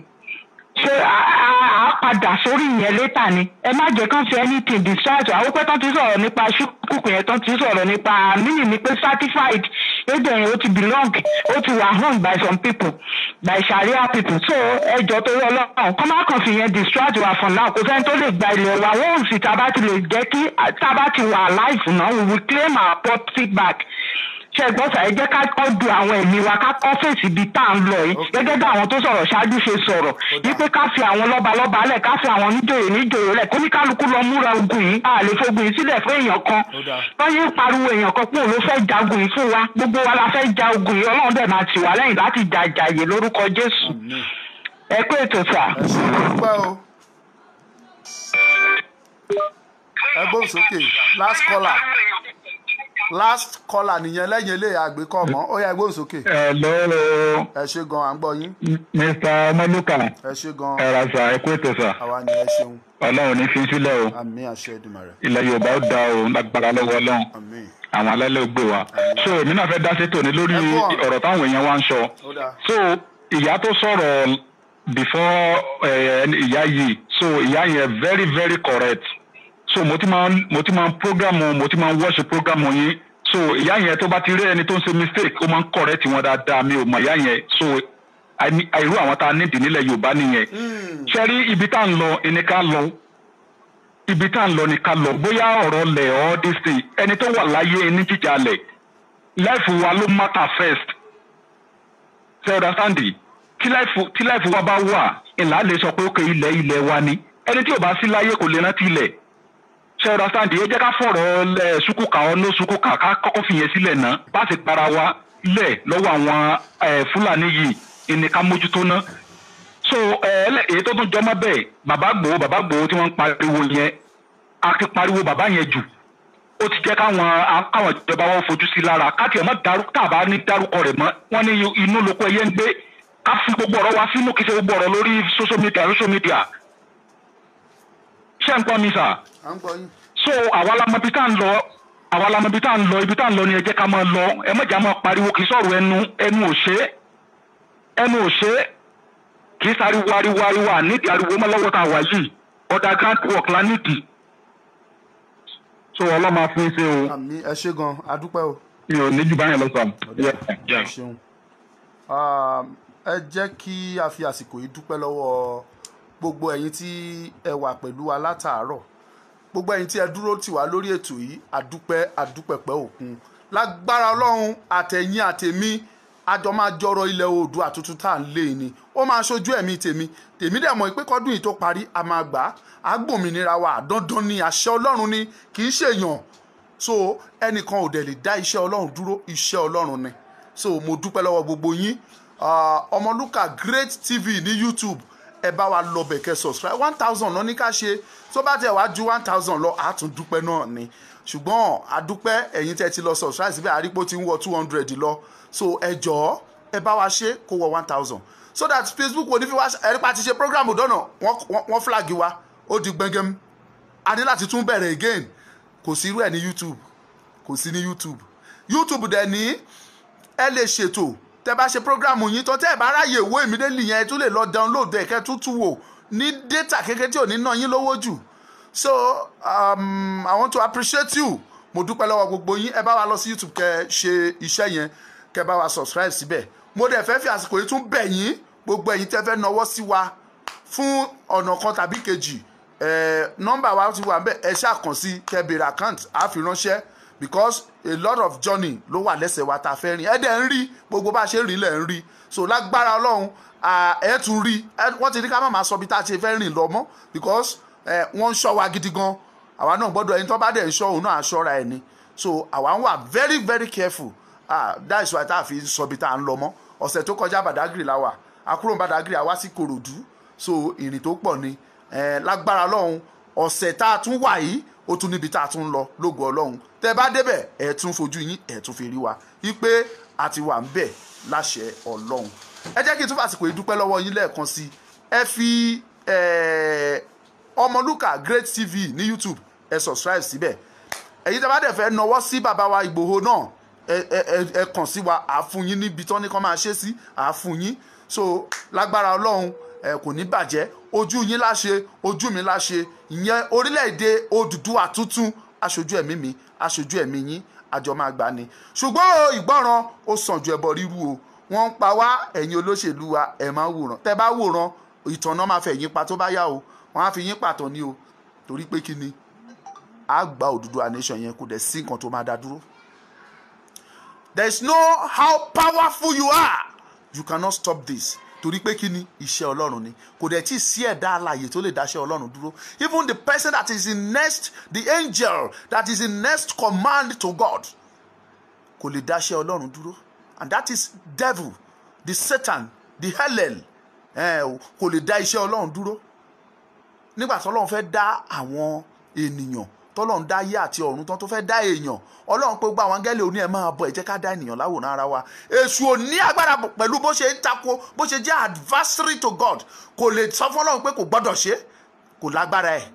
A: ṣé a padà sórí ìyẹn létà ni ẹ má jẹ́ kán fi anything distract àwọn pẹ́ tán ti sọ̀rọ̀ nípa ṣúkúkù yẹn tán ti sọ̀rọ̀ nípa meaning ni pé certified édè yẹn ó ti belong ó ti wà owned by some people by sharia people so ẹjọ́ tó yọ lọ́wọ́ kọ́ má kàn fi yẹn distract wa for now kò sẹ́ni tó lè gba ilẹ̀ wa wọ́n sì tábà ti lè jẹ́ kí tábà ti wà alive náà we will claim our property back. ṣe gbọ́sà ẹ jẹ́ ká kọ́ du àwọn ẹ̀mí wa ká kọ́ fèsì ibi tá à ń lọ yìí gẹ́gẹ́ bí àwọn tó sọ̀rọ̀ ṣáájú ṣe sọ̀rọ̀ wípé ká fi àwọn lọ́balọ́ba lẹ̀ ká fi àwọn níjòyè lẹ̀ kó ní kálukú lọ múra ogun yìí a lè fogun yìí sílẹ̀ fún èèyàn kan wọ́n yé pariwo èèyàn kan pé òun ló fẹ́ jagun yìí fún wa gbogbo wa la fẹ́ ja ogun yìí ọlọ́run dẹ̀ máa tì wá lẹ́yìn láti ja ìjàyè lórúkọ Jésù ẹ kú ètò sà.
B: ẹ gbóhùn sókè last caller nìyẹn lẹ́yìn ilé àgbékọ́ mọ́ ó yá ẹ gbóhùn sókè.
C: hello.
B: ẹ ṣé gan à ń gbọ́ yín.
C: Mr. Ọmọlúkà.
B: ẹ ṣé gan.
C: ẹ ra sà ẹ kú ètò sà.
B: àwa ni ẹ ṣeun.
C: ọlọ́run ní fi sílẹ̀ o.
B: àmín àṣẹ Èdùmàrè.
C: ilẹ̀ Yorùbá ó da o lágbára lọ́wọ́ ọlọ́run.
B: àmín.
C: àwọn alálẹ̀ ó gbé wa. so èmi náà fẹ́ dá sí tòní lórí ọ̀rọ̀ táwọn èèyàn wá ń sọ. so ìyá tó sọ̀rọ̀ before ìyá yìí so ìyá yẹn very very correct. so mo ti máa ń watch program yín so ìyá yẹn tó bá ti rí ẹni tó ń ṣe mistake ó máa ń correct wọn dáadáa mi ò mọ ìyá yẹn so irú àwọn tá a nídìí nílẹ̀ Yorùbá nìyẹn ṣe rí ibi tá à ń lọ ni ká lọ bóyá ọ̀rọ̀ lẹ̀ ọ́ this thing ẹni tó wà láyé ní jíjà lẹ̀ life wa ló matter first ṣe understand tí life wa bá wà ìlà lè sọ pé ó kè ilẹ̀ wa ni ẹni tí ò bá sí láyé kò lè rántí ilẹ̀ ṣe understand ẹ jẹ́ ká fọ̀rọ̀ ṣùkúkà ọ̀nà ṣùkúkà ká kọ́kọ́ fi yẹn sílẹ̀ náà bá ti para wa lẹ̀ lọ́wọ́ àwọn Fúlàní yìí ìní ká mójútó ná so èyí tó tún jọmọ́ bẹ́ẹ̀ bàbá gbòó tí wọ́n ń pariwo yẹn a ti pariwo bàbá yẹn jù ó ti jẹ́ káwọn ìjọba wọn fojú sí lára káàkiri ọmọ tàbá ní dárúkọ rẹ̀ mọ́ wọ́n ní inú lóko ẹyẹ ń gbé ká fi gbogbo ọ̀rọ̀ wa sínú kí ṣe gbogbo ọ̀rọ̀ lórí social media ṣé ń pọ́n mi sà. so àwa la mọ ibi tá à ń lọ ni ẹ jẹ́ ká máa lọ ẹ mọ̀jà máa pariwo kì í sọ̀rọ̀ ẹnu òṣè kì í sáré wáríwárí wà nídìí ariwo mọ́ lọ́wọ́ tá a wà yìí ọ̀dà grand work la nídìí so ọlọ́mọ fún ṣe o.
B: àmì ẹ ṣé gan adúpẹ́ o.
C: mi ò ní jù báyẹn lọ sàm.
B: ẹ ṣeun ẹ jẹ́ kí a fi àsìkò yìí dúpẹ́ lọ́wọ́ gbogbo ẹ̀yin tí ẹ wà pẹ̀lú wa látàárọ̀ gbogbo ẹ̀yin tí ẹ dúró tì wá lórí ètò yìí àdúpẹ́pẹ́ òkun lágbára Ọlọ́run àtẹ̀yìn àtẹ̀mí àjọ máa jọrọ ilẹ̀ Oòduà tuntun tá à ń lé ni ó máa ṣojú ẹ̀mí tèmi dẹ̀ mọ̀ pé kọ́dún yìí tó parí a máa gbà á gbòmìnira wa dandan ni àṣẹ Ọlọ́run ni kì í ṣèyàn so ẹnìkan ò dẹ̀ lè dá iṣẹ́ Ọlọ́run dúró iṣẹ́ Ọlọ́run ni so mo dúpẹ́ lọ́wọ́ gbogbo yín Ọmọlúkà Great TV ní YouTube ẹ bá wa lọ bẹ̀kẹ́ subscribe 1000 lọ ní ká ṣe tó bá tẹ̀ wá ju 1000 lọ àtúndúpẹ́ náà ni ṣùgbọ́n àdúpẹ́ ẹ̀yin tẹ́ ti lọ subscribe síbẹ̀ àrípò tí ń wọ 200 lọ so ẹ jọ̀ọ́ ẹ bá wa ṣe kó wọ 1000 so that Facebook ò ní fi wá ẹ̀rí pa ti ṣe program dọ́nà wọ́n flag wa ó di gbẹngẹm a ní láti tún bẹ̀rẹ̀ again kò sí irú ẹ̀ ní YouTube kò sí ní YouTube dẹ̀ ní ẹ lè ṣètò tẹ́ bá ṣe program yín tán tẹ́ ẹ bá ráyè wo immediately yẹn ẹ tún lè lọ download ẹ̀ kẹ́ tún wò ní data kékeré tí ò ní ná yín lówó jù so I want to appreciate you mo dúpẹ́ lọ́wọ́ gbogbo yín ẹ bá wa lọ sí YouTube kẹ́ ṣe iṣẹ́ yẹn kẹ́ bá wa subscribe síbẹ̀ mo dẹ̀ fẹ́ fi àsìkò yìí tún bẹ̀ yín gbogbo ẹ̀yin tẹ́ fẹ́ nawọ́ sí wa fún ọ̀nà kan tàbí kejì nọ́mbà wa ti wà ńbẹ̀ ẹ ṣáà kàn sí kẹ́ béèrè account á fi ránṣẹ́ because a lot of journey ló wà lẹ́sẹ̀ wa tá a fẹ́ rìn ẹ dẹ̀ ń rí gbogbo bá a ṣe rìn lẹ̀ ń rí so lágbára Ọlọ́run ẹ tún rí wọ́n ti ní ká má máa sọ bí tá a ṣe fẹ́ rìn lọ mọ́ because wọ́n ń ṣọ́ wa gidi gan àwa náà gbọ́dọ̀ ẹni tó bá dẹ̀ ń ṣọ́ òun náà aṣọ́ra ẹni so àwa ń wà very very careful that is why tá a fi sọ bí tá a ń lọ mọ́ ọ̀sẹ̀ tó kọjá Badagry la wà akúrò Badagry àwa sí Kòròdú so ìrìn tó pọ̀ ni lágbára Ọlọ́run ọ̀sẹ̀ tá a tún wà yìí ó tún níbi tá a tún lọ lógo Ọlọ́run tẹ́ bá débẹ̀ ẹ tún fojú yín ẹ tún fi rí wa wípé a ti wà ń bẹ̀ láṣẹ Ọlọ́run ẹ jẹ́ kí n tún fàsìkò yìí dúpẹ́ lọ́wọ́ yín lẹ́ẹ̀kan sí ẹ fi Ọmọlúkà Great TV ní YouTube ẹ subscribe síbẹ̀ èyí tẹ́ bá dẹ̀ fẹ́ nawọ́ sí bàbá wa Ìgbòho náà ẹ kàn sí wa àfún yín níbi tán ní kán máa ṣe sí àfún yín so lágbára Ọlọ́run kò ní bàjẹ́ ojú yín láṣe ojú mi láṣe ìyẹn orílẹ̀-èdè Odùduwà tuntun aṣojú ẹ̀mí mi aṣojú ẹ̀mí yín àjọ máa gbà ni ṣùgbọ́n ìgbọràn ó sàn ju ẹbọ ríru o wọ́n ń pa wá ẹ̀yin olóṣèlú wa ẹ̀ máa wòran tẹ́ bá wòran ìtànà máa fẹ́ yín pa tó bá yá o wọ́n á fi yín pàtàn ni o torí pé kí ni a gba Odùduwà nation yẹn kò dẹ̀ sí nǹkan tó máa dá dúró. There is no how powerful you are you cannot stop this torí pé kí ni iṣẹ́ Ọlọ́run ni kò dẹ̀ tí sí ẹ̀dá alààyè tó lè dáṣẹ́ Ọlọ́run dúró even the person that is in next the angel that is in next command to God kò lè dáṣẹ́ Ọlọ́run dúró and that is devil the Satan the hellel kò lè dá iṣẹ́ Ọlọ́run dúró nígbà tí Ọlọ́run fẹ́ dá àwọn ènìyàn tọ́lọ́run dá ayé àti ọ̀run tán tó fẹ́ dá èèyàn Ọlọ́run pé gbogbo àwọn áńgẹ́lì òní ẹ̀ máa bọ̀ ẹ jẹ́ ká dá ènìyàn láwòrán ara wa èṣù ò ní agbára pẹ̀lú bó ṣe ń tako bó ṣe jẹ́ adversary to God kò lè sọ fún Ọlọ́run pé kò gbọ́dọ̀ ṣe kò lágbára ẹ̀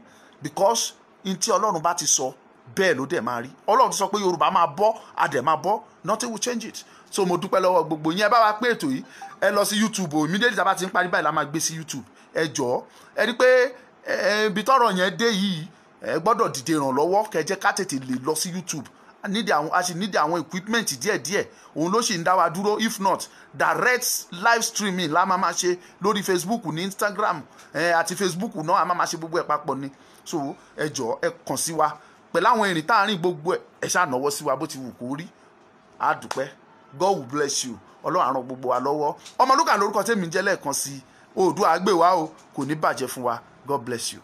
B: because n tí Ọlọ́run bá ti sọ bẹ́ẹ̀ ló dẹ̀ máa rí Ọlọ́run ti sọ pé Yorùbá máa bọ́ adẹ̀ máa bọ́ nothing will change it so mo dúpẹ́ lọ́wọ́ gbogbo yín ẹ bá wa pé ètò yìí ẹ lọ sí YouTube o immediately tá a bá ti ń parí báyìí la máa gbé sí YouTube ẹ jọ̀ọ́ ẹ rí pé ibi tọ́rọ̀ yẹn dé yìí ẹ gbọ́dọ̀ dìde ìrànlọ́wọ́ kẹ́ jẹ́ ká tètè lè lọ sí YouTube a sì nídìí àwọn equipment díẹ̀díẹ̀ òun ló sì ń dá wa dúró if not direct live streaming la máa ṣe lórí Facebook ní Instagram àti Facebook náà a máa ṣe gbogbo ẹ̀ papọ̀ ni so ẹ jọ̀ọ́ ẹ kàn sí wa pẹ̀lú àwọn ìrìn táàrin gbogbo ẹ̀ ṣáà náwó sí wa bó ti wù kó rí a dúpẹ́ God will bless you Ọlọ́run á ràn gbogbo wa lọ́wọ́ Ọmọlúkà lórúkọ tèmi ń jẹ́ lẹ́ẹ̀kan sí Oòduà gbè wá o kò ní bàjẹ́ fún wa God bless you.